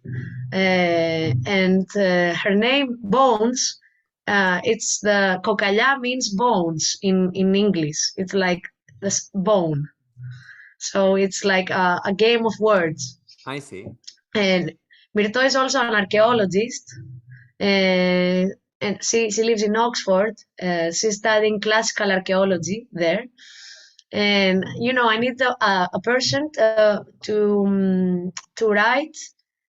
and her name Bones. It's the Kokaya means bones in English. It's like this bone, so it's like a game of words. I see. And Myrto is also an archaeologist, and she lives in Oxford. She's studying classical archaeology there. And you know, I need a person to write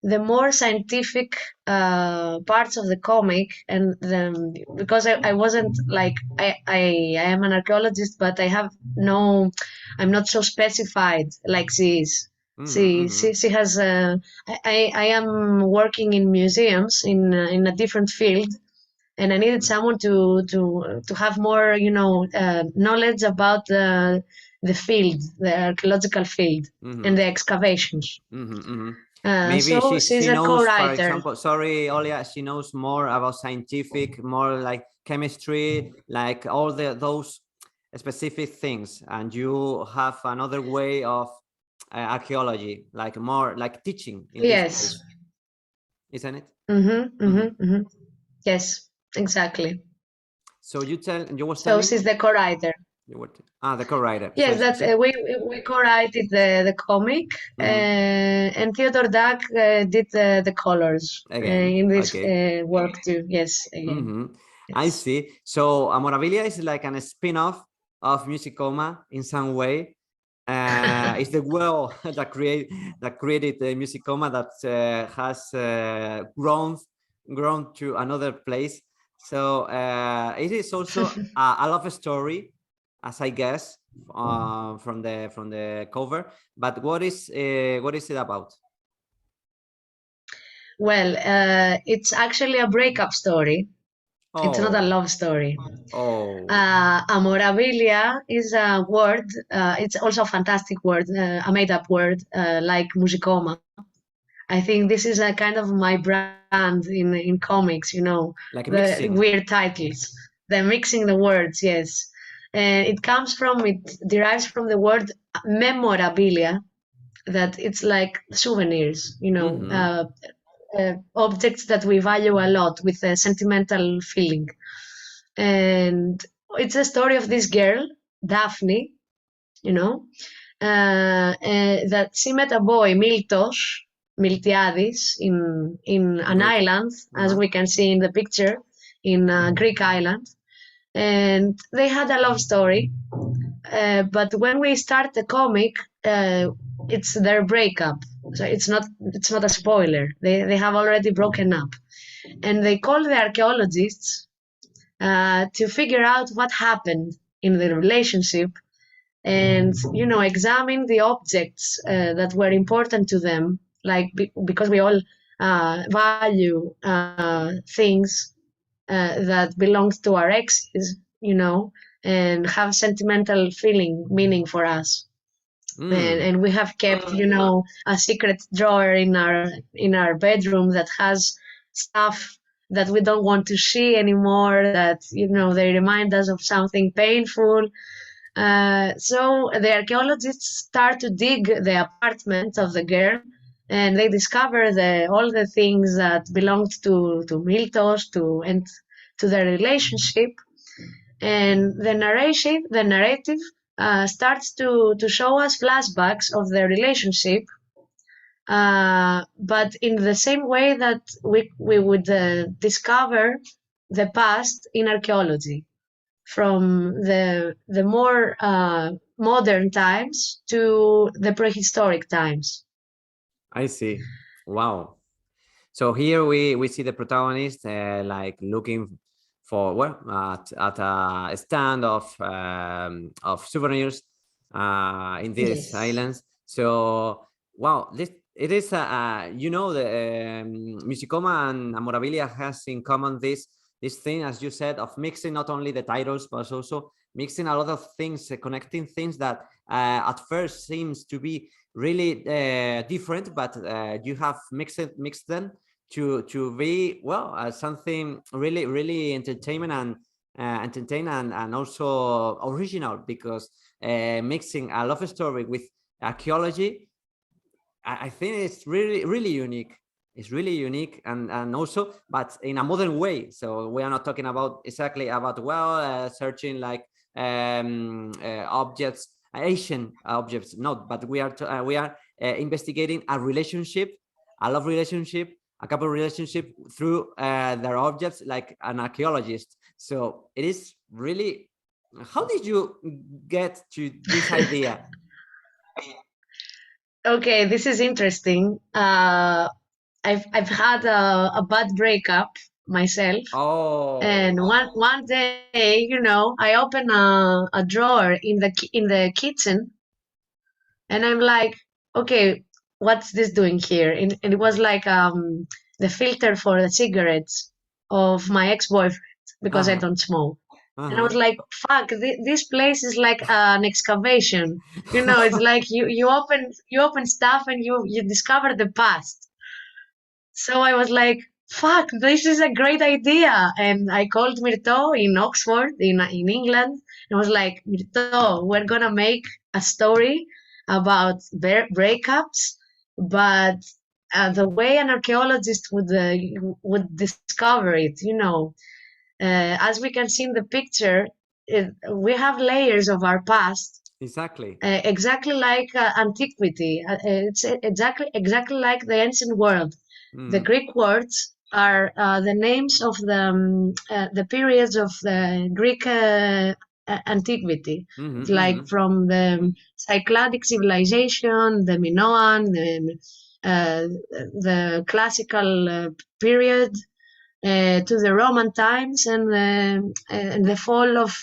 the more scientific parts of the comic, and because I wasn't like I am an archaeologist, but I'm not so specified like she is. She has I am working in museums in a different field, and I needed someone to have more, you know, knowledge about the field, the archaeological field, and the excavations. Maybe So she's she a knows, for co-writer. example, sorry, Olya, she knows more about scientific, more like chemistry, like all those specific things, and you have another way of archaeology, like more like teaching in this case, isn't it? Yes, exactly. So you were So telling she's me the co-writer. the co-writer. Yes, So that's we co-written the comic, and Theodore Duck did the colors again, in this okay. work too. Yes, again. I Yes. see. So Amorabilia is like a spin-off of Musicoma in some way. It's the world that created the Musicoma that has grown to another place. So it is also a love story, as I guess, from the cover. But what is it about? Well, it's actually a breakup story. It's not a Oh, love story. oh, Amorabilia is a word. It's also a fantastic word, a made-up word, like Musicoma. I think this is a kind of my brand in comics. You know, like the mixing. weird titles, the mixing the words. Yes, and it derives from the word memorabilia, that it's like souvenirs. You know, objects that we value a lot with a sentimental feeling. And it's a story of this girl, Daphne, you know, that she met a boy, Miltiadis, in an Greek. island, as we can see in the picture, in a Greek island. And they had a love story. But when we start the comic, it's their breakup. So it's not a spoiler. They have already broken up. And they call the archaeologists to figure out what happened in the relationship, and you know, examine the objects that were important to them, like because we all value things that belong to our exes, you know, and have sentimental meaning for us. And we have kept, you know, a secret drawer in our bedroom that has stuff that we don't want to see anymore, that, you know, they remind us of something painful. So the archaeologists start to dig the apartment of the girl, and they discover all the things that belonged to Miltos, and to their relationship. And the narrative starts to show us flashbacks of their relationship, but in the same way that we would discover the past in archaeology, from the more modern times to the prehistoric times. I see. Wow. So here we see the protagonist like looking for at a stand of souvenirs in these Yes. islands. So wow, this it is you know, the Musicoma and Amorabilia has in common this thing, as you said, of mixing not only the titles but also mixing a lot of things, connecting things that at first seems to be really different, but you have mixed them to be something really entertainment and entertaining and also original, because mixing a love story with archaeology, I think it's really unique. It's really unique, and also, but in a modern way. So we are not talking about exactly about searching like objects, Asian objects, not, but we are investigating a relationship, a love relationship, a couple relationship through their objects, like an archaeologist. So it is really. How did you get to this idea? Okay, this is interesting. I've had a bad breakup myself, and Oh. one day, I open a drawer in the kitchen, and I'm like, okay, what's this doing here? And it was like the filter for the cigarettes of my ex-boyfriend, because I Uh-huh. don't smoke. And I was Uh-huh. like, fuck, this place is like an excavation. It's like you open stuff and you discover the past. So I was like, fuck, this is a great idea. And I called Mirto in Oxford, in England, and was like, Mirto, we're gonna make a story about breakups, but the way an archaeologist would discover it, as we can see in the picture, we have layers of our past, Exactly. exactly like antiquity. It's exactly like the ancient world. The Mm-hmm. Greek words are the names of the periods of the Greek antiquity. It's Mm-hmm. like Mm-hmm. from the Cycladic civilization, the Minoan, the classical period, to the Roman times, and the fall of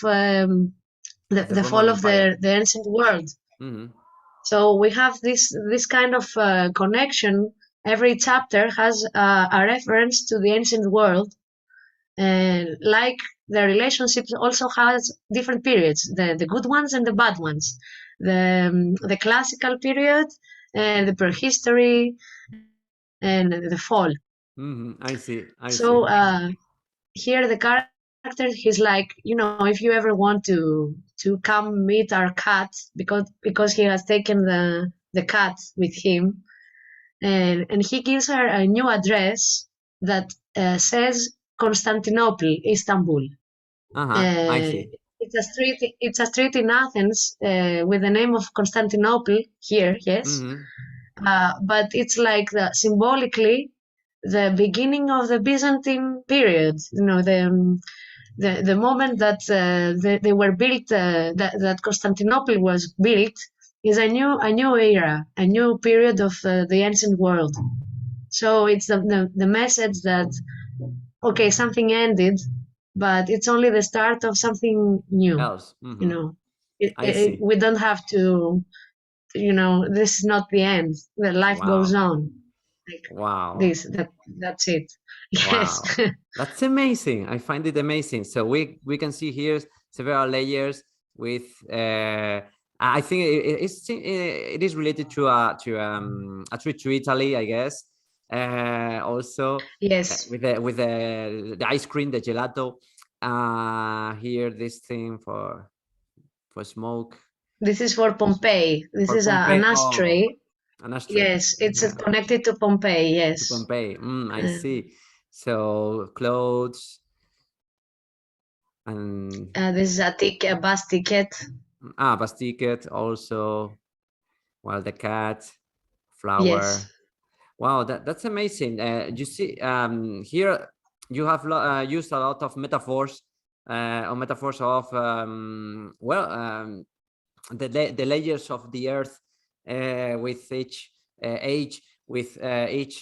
The the fall Roman of Empire. the ancient world. Mm-hmm. So we have this kind of connection. Every chapter has a reference to the ancient world, and like the relationships also has different periods, the good ones and the bad ones, the classical period and the prehistory and the fall. Mm-hmm. I see. I see. So here the character, he's like, if you ever want to come meet our cat, because he has taken the cat with him, and he gives her a new address that says Constantinople, Istanbul. Uh-huh. I uh, see. it's a street in Athens with the name of Constantinople here, yes. Mm-hmm. But it's like symbolically the beginning of the Byzantine period. The moment that they were built, that Constantinople was built, is a new era, a new period of the ancient world. So it's the message that, okay, something ended, but it's only the start of something new. Else. You Mm-hmm. know, I see. we don't have to. This is not the end. The life goes Wow. on. Like Wow. that's it. Yes. Wow. That's amazing. I find it amazing. So we can see here several layers with I think it is related to a trip to Italy, I guess. Also Yes. with the ice cream, the gelato. Here this thing for smoke. This is for Pompeii. This For is an Pompeii. Oh, ashtray. an ashtray. Yes, it's Yeah. connected to Pompeii. To Yes. Pompeii. I Uh, see. So clothes and this is a bus ticket. bus ticket also. Well, the cat, Yes. flower. Wow, that's amazing. You see, here you have used a lot of metaphors, or metaphors of the layers of the earth with each age, with each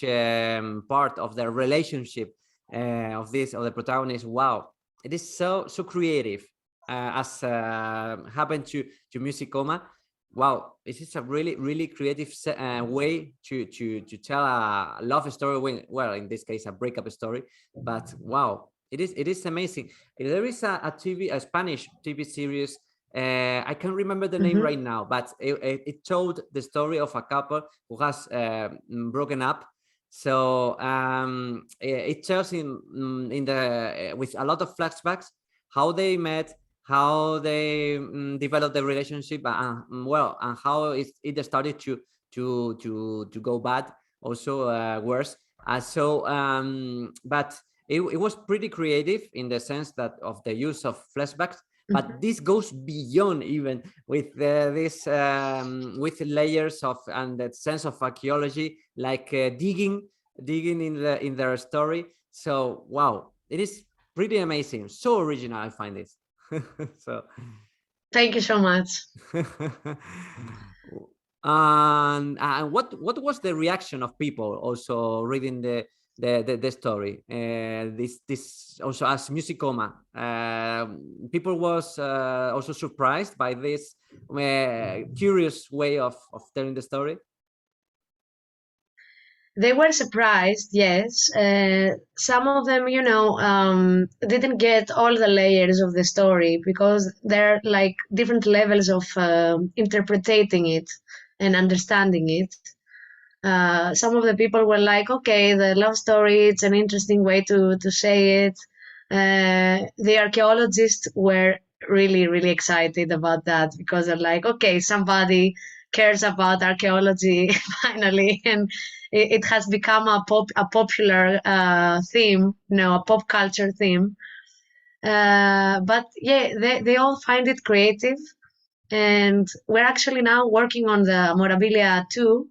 part of the relationship of the protagonist. Wow, it is so creative, as happened to Musicoma. Wow, this is a really creative way to tell a love story, when, well, in this case a breakup story. But wow, it is amazing. There is a Spanish TV series, I can't remember the name right now, but it told the story of a couple who has broken up. So it tells in the with a lot of flashbacks how they met, how they developed the relationship, well, and how it started to go bad, also worse. But it was pretty creative in the sense that of the use of flashbacks. But this goes beyond, even with this with layers of and that sense of archaeology, like digging in their story. So wow, it is pretty amazing, so original, I find this. So Thank you so much. And what was the reaction of people also reading the story? This also as Musicoma, people was also surprised by this curious way of telling the story. They were surprised, yes. Some of them, didn't get all the layers of the story because there are like different levels of interpreting it and understanding it. Some of the people were like, okay, the love story, it's an interesting way to say it. The archaeologists were really excited about that because they're like, okay, somebody cares about archaeology finally, and it has become a popular theme, a pop culture theme. But yeah, they all find it creative, and we're actually now working on the Morabilia 2.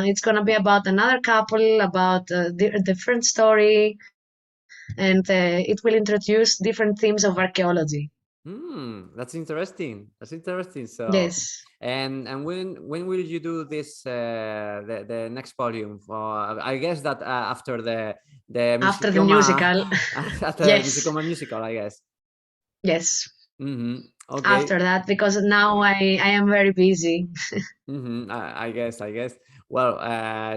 It's going to be about another couple, about a different story, and it will introduce different themes of archaeology. That's interesting. That's interesting. So, Yes. and when will you do this? The next volume? I guess that after the After the Musicoma, musical. after the Yes. Musicoma musical, I guess. Yes. Okay. After that, because now I am very busy. I guess. Well,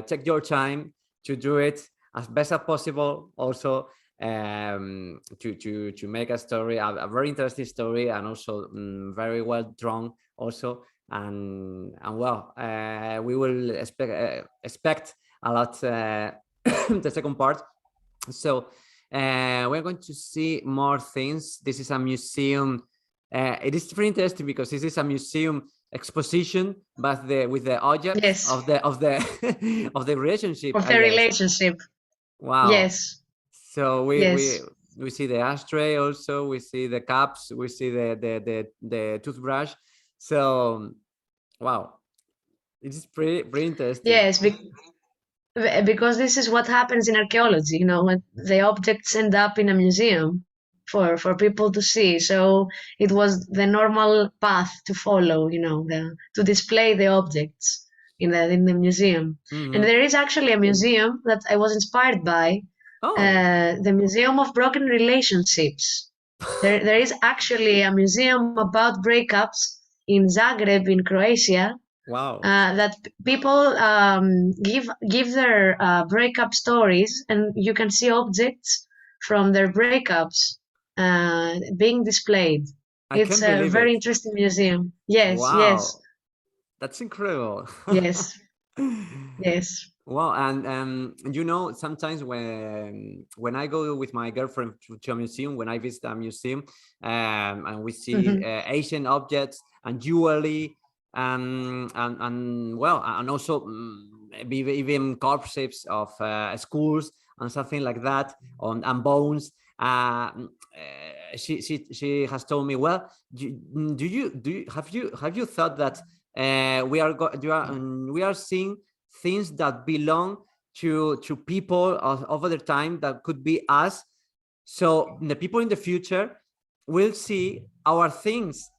take your time to do it as best as possible. Also, to make a story, a very interesting story, and also very well drawn. Also, and well, we will expect a lot the second part. So we're going to see more things. This is a museum. It is very interesting because this is a museum exposition, but with the objects Yes. of the of the relationship, Of I the guess. relationship. Wow. Yes. So Yes. we see the ashtray, also we see the cups, we see the toothbrush. So wow, it is pretty interesting. Yes. Because this is what happens in archaeology, when the objects end up in a museum for people to see. So it was the normal path to follow, to display the objects in the museum. And there is actually a museum that I was inspired by, Oh. the Museum of Broken Relationships. There is actually a museum about breakups in Zagreb, in Croatia, Wow. that people give their breakup stories, and you can see objects from their breakups being displayed. I It's can't a believe very it. interesting museum. Yes, yes, Wow, that's incredible. yes, yes. Wow, and sometimes when I go with my girlfriend to a museum, when I visit a museum, and we see Hmm. Asian objects and jewelry, and well, and also even corpses of schools and something like that, and bones. She has told me, well, have you thought that we are seeing things that belong to people over the time that could be us, so the people in the future will see our things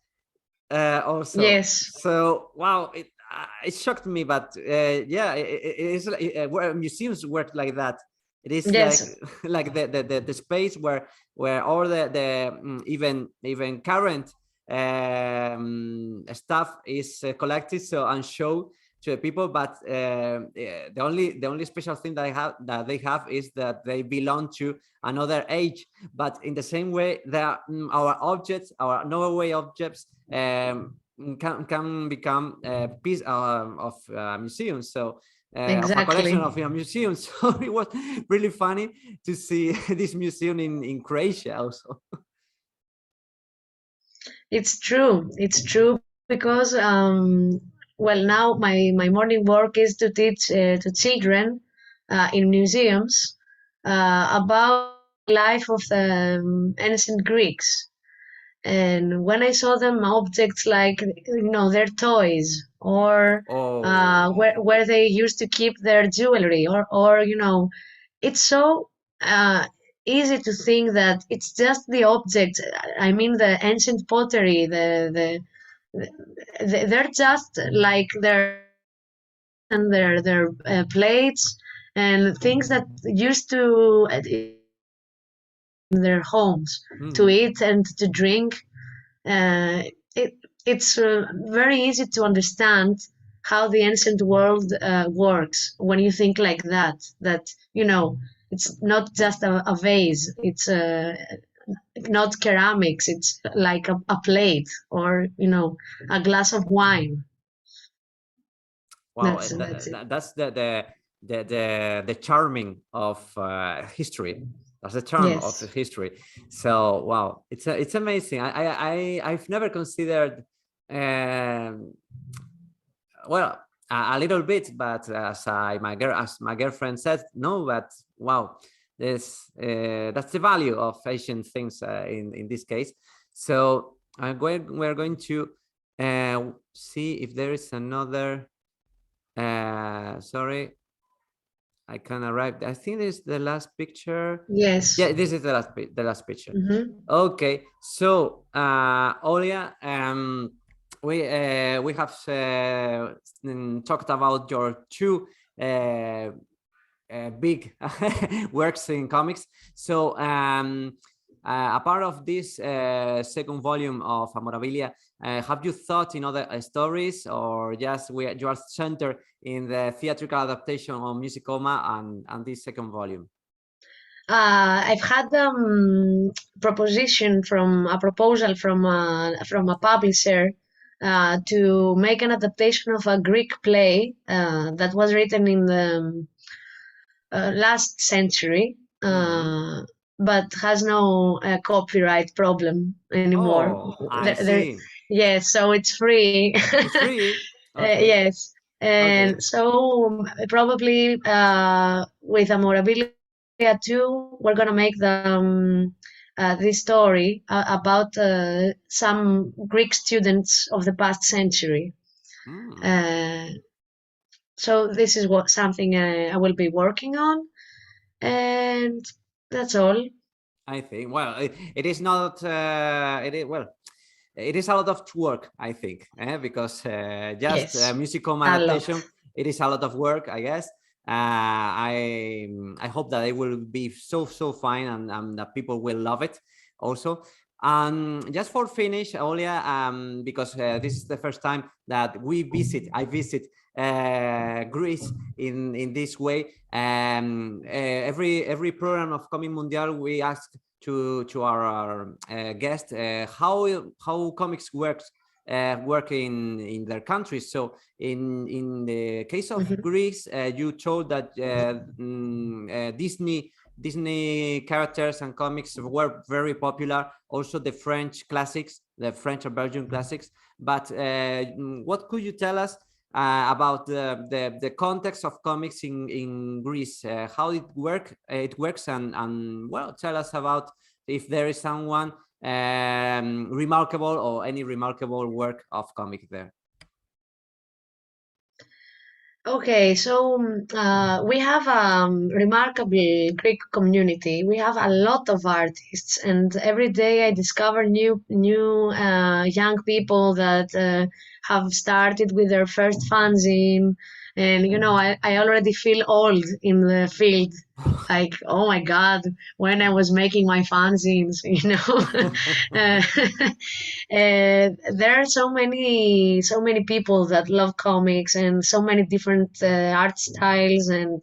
also. Yes, So wow, it shocked me, but yeah, it is where museums work like that. It is like yes, like the space where all the even current stuff is collected, so and show to the people. But the only special thing that they have is that they belong to another age. But in the same way, our objects, our Norway objects, can become a piece of museums. So of a collection exactly. of museums. So it was really funny to see this museum in Croatia also. It's true. It's true because well, now my morning work is to teach to children in museums about the life of the ancient Greeks. And when I saw them objects like their toys or Oh, where they used to keep their jewelry or it's so easy to think that it's just the object. I mean, the ancient pottery, they're just like their cups and their plates and things that used to in their homes to mhm. eat and to drink. uh, it, it's very easy to understand how the ancient world works when you think like that it's not just a vase, it's not ceramics, it's like a plate or a glass of wine. Wow, That's it. that's the charming of history. That's the charm of Yes. history. So wow, it's amazing. I've never considered um, well, a little bit, but as my girlfriend said, no, but wow, this that's the value of Asian things in this case. So we're going to see if there is another. Sorry, I can arrive. I think this is the last picture. Yes. Yeah, this is the last picture. Hmm. Okay, so Olya, we have talked about your two big works in comics. So a part of this second volume of Amorabilia, have you thought in other stories, or just you are centered in the theatrical adaptation of Musicoma and this second volume? I've had proposal from a publisher to make an adaptation of a Greek play that was written in the last century, Mm-hmm. but has no copyright problem anymore. Oh, I There, see. yes, so it's free. It's free. Okay. Yes, Okay. and so probably with Amorabilia too, we're gonna make this story about some Greek students of the past century. Mm. Uh, so this is something I will be working on, and that's all. I think. Well, it is not. It is well. It is a lot of work, I think, because just Yes, musical a lot. adaptation. It is a lot of work, I guess. I hope that it will be so fine and that people will love it also. Just for finish, Olia, because this is the first time that I visit Greece in this way. Every program of Cómic Mundial, we ask to our guest how comics work in their countries. So in the case of Mhm. Greece, you told that Disney characters and comics were very popular. Also the French classics, the French or Belgian classics. But what could you tell us about the context of comics in Greece, how it works, and well, tell us about if there is someone remarkable or any remarkable work of comic there. Okay, so we have a remarkable Greek community. We have a lot of artists, and every day I discover new young people that have started with their first fanzine. And I already feel old in the field. Like, oh my God, when I was making my fanzines, uh, there are so many people that love comics and so many different art styles and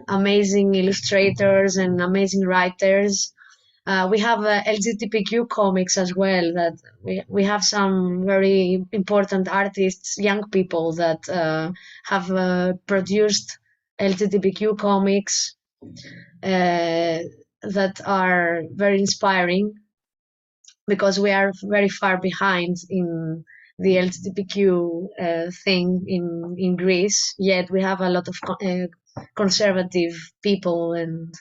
amazing illustrators and amazing writers. We have LGBTQ comics as well. That we have some very important artists, young people that have produced LGBTQ comics uh, that are very inspiring because we are very far behind in the LGBTQ thing in Greece. Yet we have a lot of conservative people and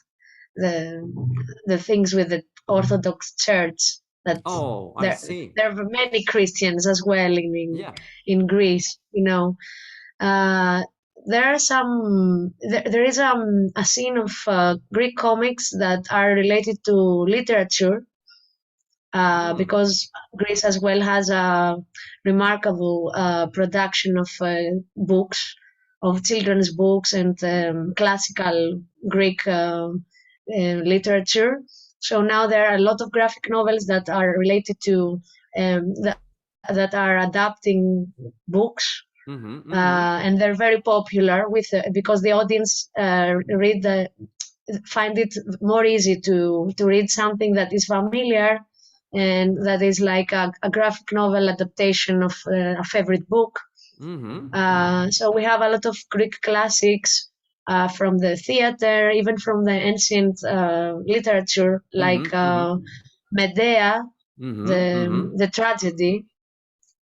the the things with the Orthodox Church that Oh, I there see. there are many Christians as well Yeah. in Greece. Uh, there are there is a scene of Greek comics that are related to literature Mm. because Greece as well has a remarkable production of books, of children's books and classical Greek literature. So now there are a lot of graphic novels that are related to that are adapting books, Mm-hmm, mm-hmm. and they're very popular with because the audience find it more easy to read something that is familiar and that is like a graphic novel adaptation of a favorite book. Mm-hmm. So we have a lot of Greek classics from the theater, even from the ancient literature, like Mm-hmm. Mm-hmm. Medea, Mm-hmm. Mm-hmm. the tragedy.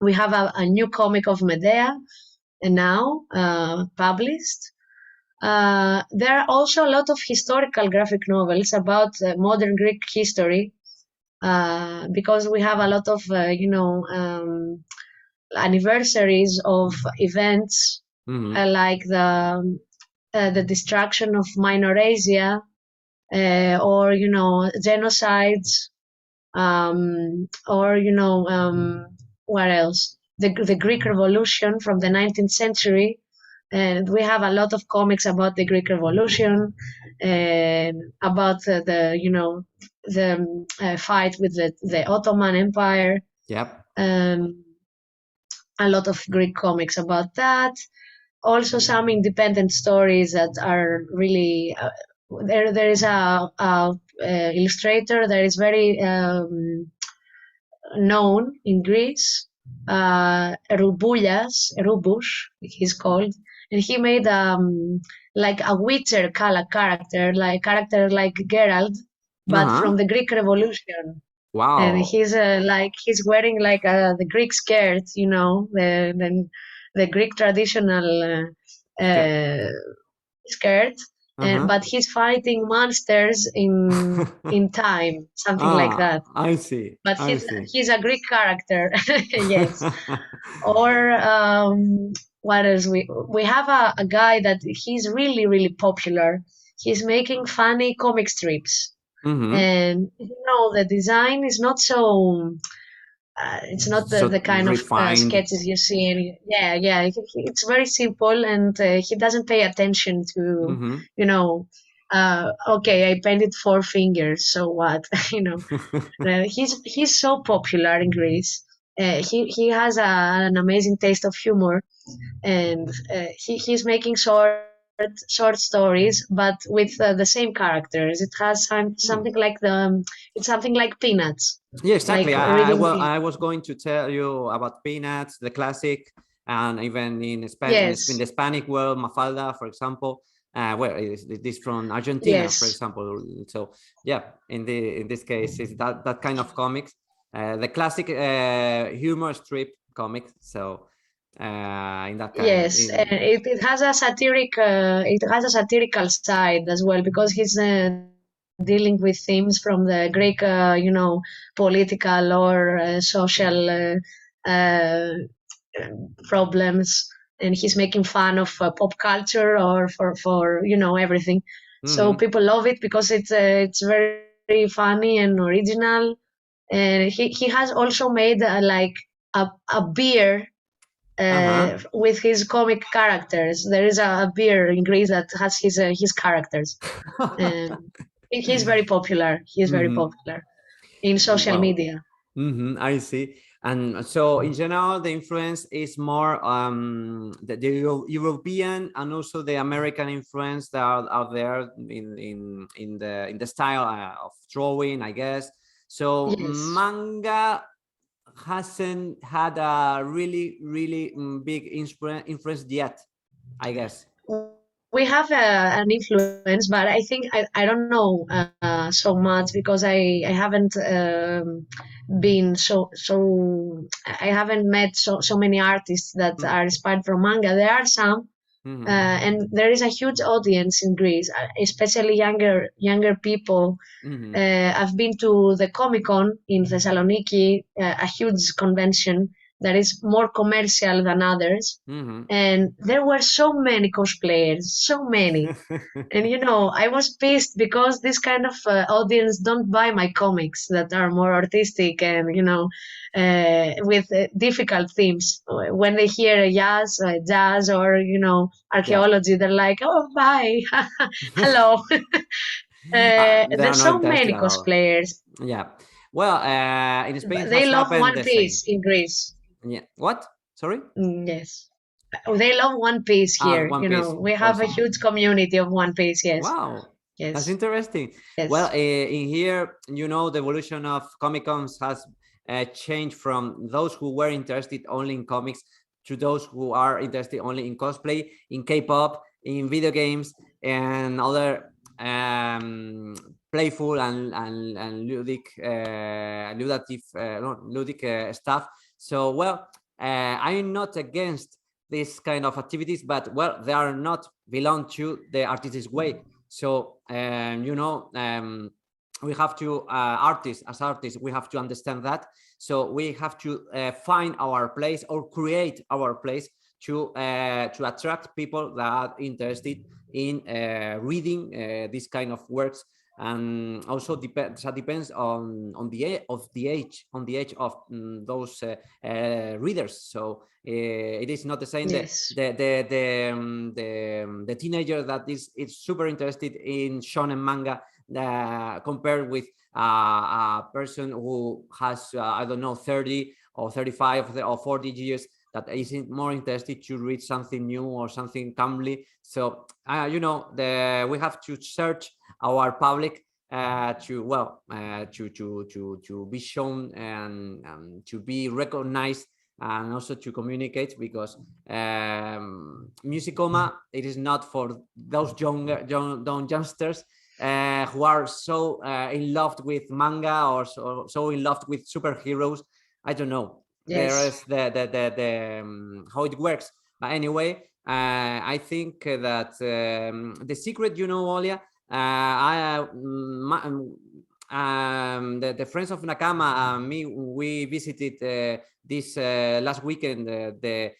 We have a new comic of Medea and now published. There are also a lot of historical graphic novels about modern Greek history because we have a lot of, anniversaries of events Mm-hmm. like the destruction of Minor Asia or, genocides or, what else? The Greek Revolution from the 19th century, and we have a lot of comics about the Greek Revolution and about the fight with the Ottoman Empire. Yep. Um, a lot of Greek comics about that. Also, some independent stories that are really there. There is a illustrator that is very known in Greece, Rubus, he's called, and he made like a Witcher character, like Geralt, but Uh-huh. from the Greek Revolution. And Wow. he's wearing like the Greek skirt, the Greek traditional Okay. skirt, and Uh-huh. but he's fighting monsters in time, something like Ah, that, I see. but I he's see. he's a Greek character. Yes. Or what else? We have a guy that he's really really popular. He's making funny comic strips, Mm-hmm. and the design is not so. It's not the So kind of refined. sketches you see. Yeah. It's very simple, and he doesn't pay attention to, Mm-hmm. okay, I painted four fingers, so what? He's so popular in Greece. He has an amazing taste of humor, and he's making short stories, but with the same characters. It has Hmm. something like it's something like Peanuts, Yeah, exactly. like reading. I was going to tell you about Peanuts, the classic, and even in in Yes, the Hispanic world, Mafalda, for example. Well, it is from Argentina, for yes, example. So yeah, in this case, it's that kind of comics, the classic humor strip comics. So in that kind, yes. And in it has a satirical side as well because he's dealing with themes from the Greek, political or social uh, problems, and he's making fun of pop culture or for everything. So Mm-hmm. people love it because it's very funny and original. And he has also made like a beer Uh-huh. with his comic characters. There is a beer in Greece that has his characters. Um, he's very popular. He's very Mm-hmm. popular in social Wow. media. Mm-hmm, I see. And so in general, the influence is more the European and also the American influence that are out there in the style of drawing, I guess. So Yes. manga hasn't had a really big influence yet, I guess. We have an influence, but I think I don't know so much because I haven't been I haven't met so many artists that are inspired from manga. There are some, Mm-hmm. and there is a huge audience in Greece, especially younger people. Mm-hmm. I've been to the Comic Con in Thessaloniki, a huge convention that is more commercial than others. Mm-hmm. And there were so many cosplayers, so many. And I was pissed because this kind of audience don't buy my comics that are more artistic and with difficult themes. When they hear jazz or Yeah. archeology, they're like, "Oh, bye, hello." They are There's not so interested many at all. cosplayers. Yeah. Well, in Spain They has love happened One the same. Piece in Greece. Yeah. What? Sorry? Yes. Oh, they love One Piece Ah, here. One Piece We have a also. huge community of One Piece. Yes. Wow. That's Yes. interesting. Well, Yes. in here, the evolution of Comic Cons has changed from those who were interested only in comics to those who are interested only in cosplay, in K-pop, in video games, and other playful and ludic, ludic stuff. So, well, I'm not against this kind of activities, but well, they are not belong to the artistic way. So we have to as artists, we have to understand that. So we have to find our place or create our place to attract people that are interested in reading these kind of works. And also depends on the age of those readers. So it is not the same that Yes. the teenager that is super interested in shonen manga compared with a person who has I don't know 30 or 35 or 40 years that is more interested to read something new or something calmly. So we have to search our public to be shown and to be recognized, and also to communicate, because musicoma, it is not for those youngsters who are so in love with manga or so in love with superheroes. I don't know. There Yes. is the how it works. But anyway, I think that the secret, Olya, the friends of Nakama and me, we visited this last weekend the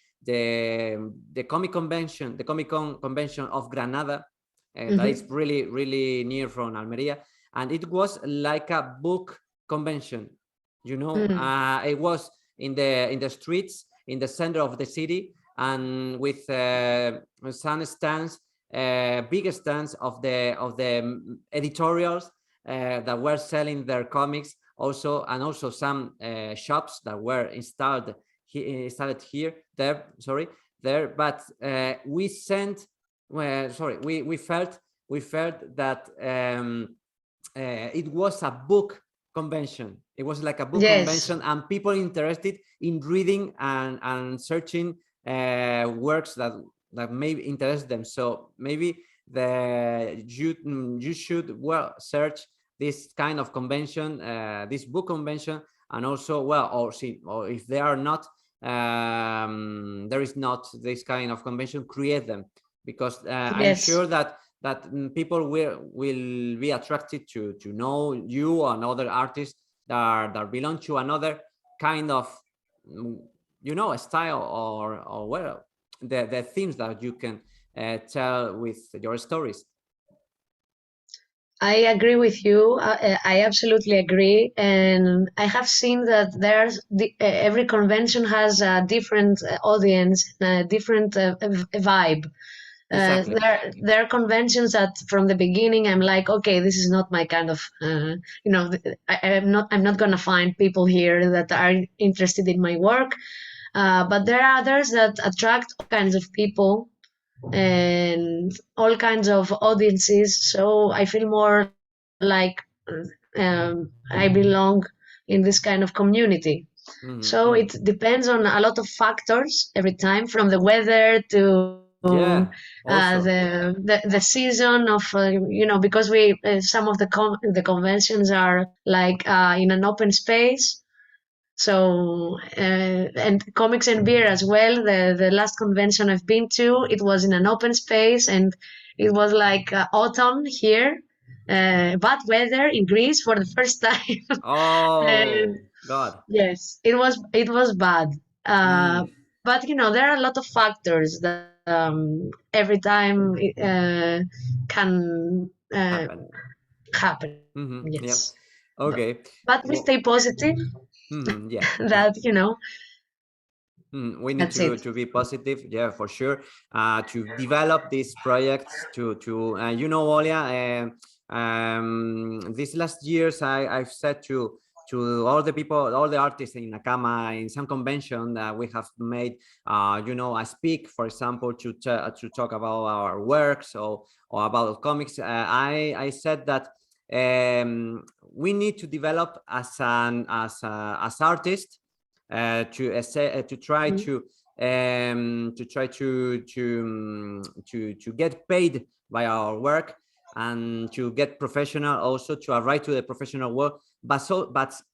comic convention, the Comic Con convention of Granada, that is really near from Almeria, and it was like a book convention. It was in the streets in the center of the city, and with some stands, big stands of the editorials that were selling their comics also, and also some shops that were installed here there. But we sent we felt that it was a book convention. It was like a book Yes. convention, and people interested in reading and searching works that maybe interest them. So maybe you should search this kind of convention, this book convention, and also or if they are not, there is not this kind of convention, create them, because I'm Yes. sure that people will be attracted to know you and other artists that belong to another kind of a style, or the themes that you can tell with your stories. I agree with you. I absolutely agree, and I have seen that every convention has a different audience, a different vibe. Exactly. There are conventions that from the beginning I'm like, okay, this is not my kind of, I'm not gonna find people here that are interested in my work. But there are others that attract all kinds of people and all kinds of audiences. So I feel more like I belong in this kind of community. So it depends on a lot of factors every time, from the weather to Yeah, also. the season of because we some of the conventions are like in an open space. So and comics and beer as well. The last convention I've been to, it was in an open space, and it was like autumn here, bad weather in Greece for the first time. And Oh God. yes, it was bad. But there are a lot of factors that every time can Happen. happen. Yes, Yep. but, Okay. but we Well, stay positive. yeah. That We need that's it. to be positive, yeah, for sure. To develop these projects, to Olya, these last years I've said to all the people, all the artists in Nakama, in some convention that we have made, I speak, for example, to talk about our works or about comics. I said that we need to develop as artists, to try to get paid by our work, and to get professional, also to arrive to the professional work. But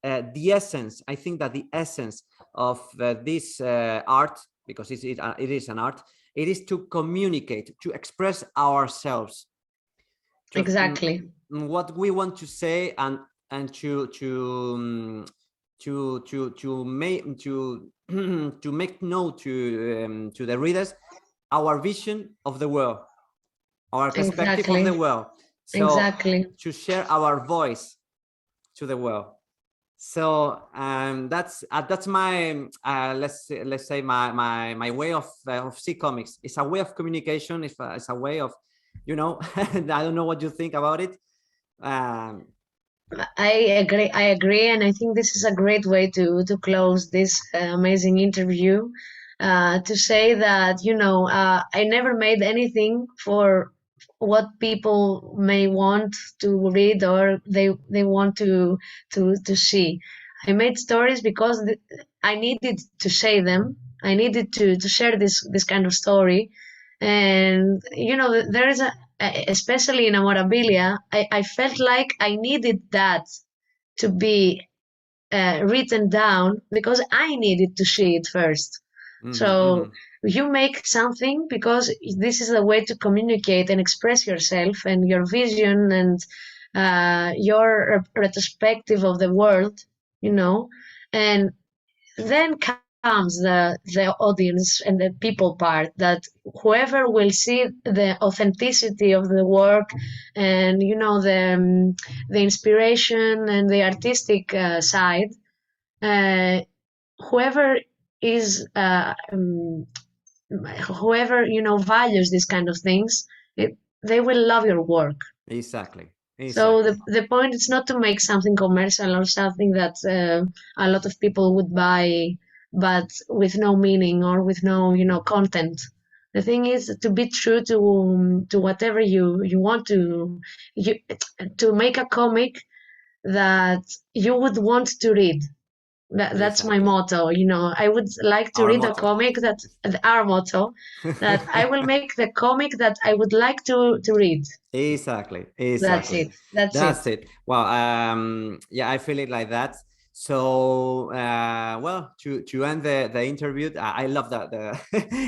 the essence, I think that the essence of this art, because it is an art, it is to communicate, to express ourselves, Exactly. what we want to say, and to make to make known to the readers our vision of the world, our perspective of the Exactly. world, so Exactly. to share our voice to the world. So that's my let's say my way of see comics. It's a way of communication. It's a way of I don't know what you think about it. um I agree. I agree, and I think this is a great way to close this amazing interview. To say that I never made anything for what people may want to read, or they want to see. I made stories because I needed to say them. I needed to share this kind of story, and there is especially in Amorabilia, I felt like I needed that to be written down because I needed to see it first. So you make something because this is a way to communicate and express yourself and your vision and your retrospective of the world, and then comes the audience and the people part, that whoever will see the authenticity of the work and the inspiration and the artistic side, uh, whoever is whoever values these kind of things, they will love your work. exactly, So exactly. the point is not to make something commercial or something that a lot of people would buy, but with no meaning or with no content. The thing is to be true to whatever you want you to make a comic that you would want to read. That's my Exactly. motto. I would like to Our read a motto. comic our motto, that I will make the comic that I would like to read. Exactly, That's exactly. it. That's it. That's it. Well, yeah, I feel it like that. So, well, to end the interview, I love that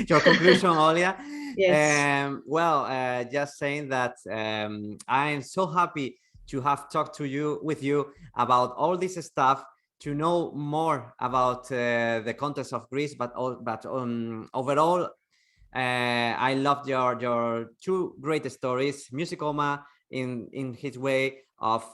your conclusion, Olya. Yes. Well, just saying that I am so happy to have talked with you about all this stuff, to know more about the context of Greece, but overall, I loved your two great stories. Musicoma in his way of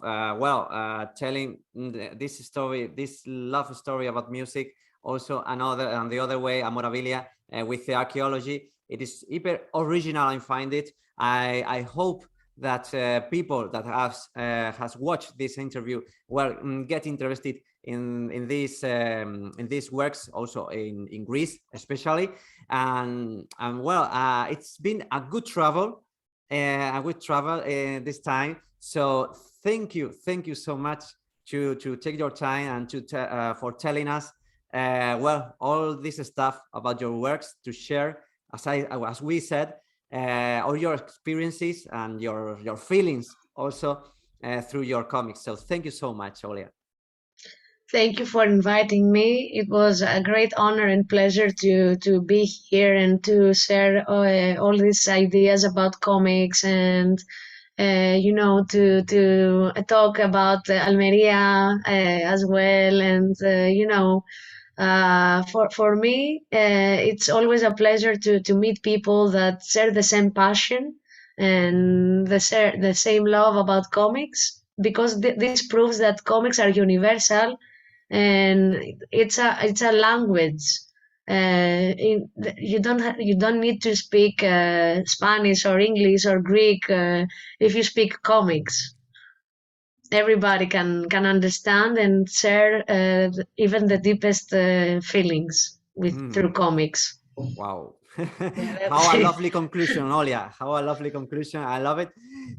telling this story, this love story about music. Also another, and the other way, Amorabilia, with the archaeology. It is hyper original. I find it. I hope that people that has watched this interview get interested in these works, also in Greece especially. And it's been a good travel this time. So thank you so much to take your time and to for telling us all this stuff about your works, to share, as we said, all your experiences and your feelings also through your comics. So thank you so much, Olya. Thank you for inviting me. It was a great honor and pleasure to be here and to share all these ideas about comics and to talk about Almeria as well. And for me, it's always a pleasure to meet people that share the same passion and the same love about comics, because this proves that comics are universal, and it's a language. You don't need to speak Spanish or English or Greek if you speak comics. Everybody can understand and share even the deepest feelings through comics. Wow. That's How a it. lovely conclusion, Olya. How a lovely conclusion. I love it.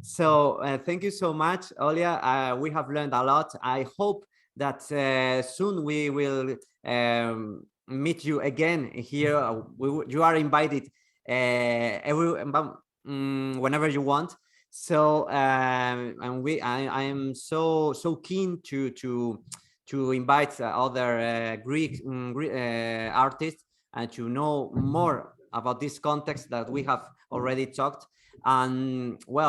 So thank you so much, Olya. We have learned a lot. I hope that soon we will meet you again here. You are invited whenever you want. So and I am so keen to invite other Greek artists and to know more about this context that we have already talked. And we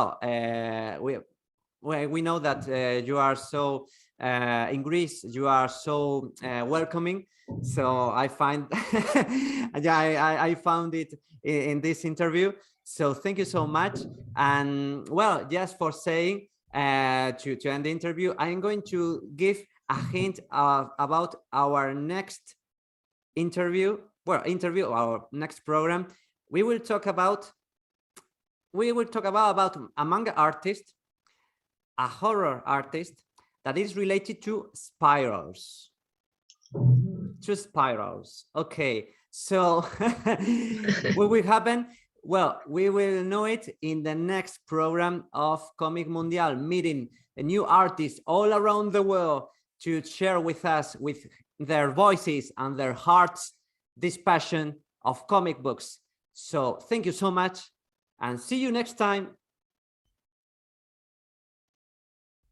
know that you are so in Greece, you are so welcoming. So I find I found it in this interview. So thank you so much. And just for saying to end the interview, I'm going to give a hint about our next interview. Our next program. We will talk about among artists, a horror artist that is related to spirals. To spirals. Okay, so what will happen? Well, we will know it in the next program of Cómic Mundial, meeting new artists all around the world to share with us, with their voices and their hearts, this passion of comic books. So thank you so much, and see you next time.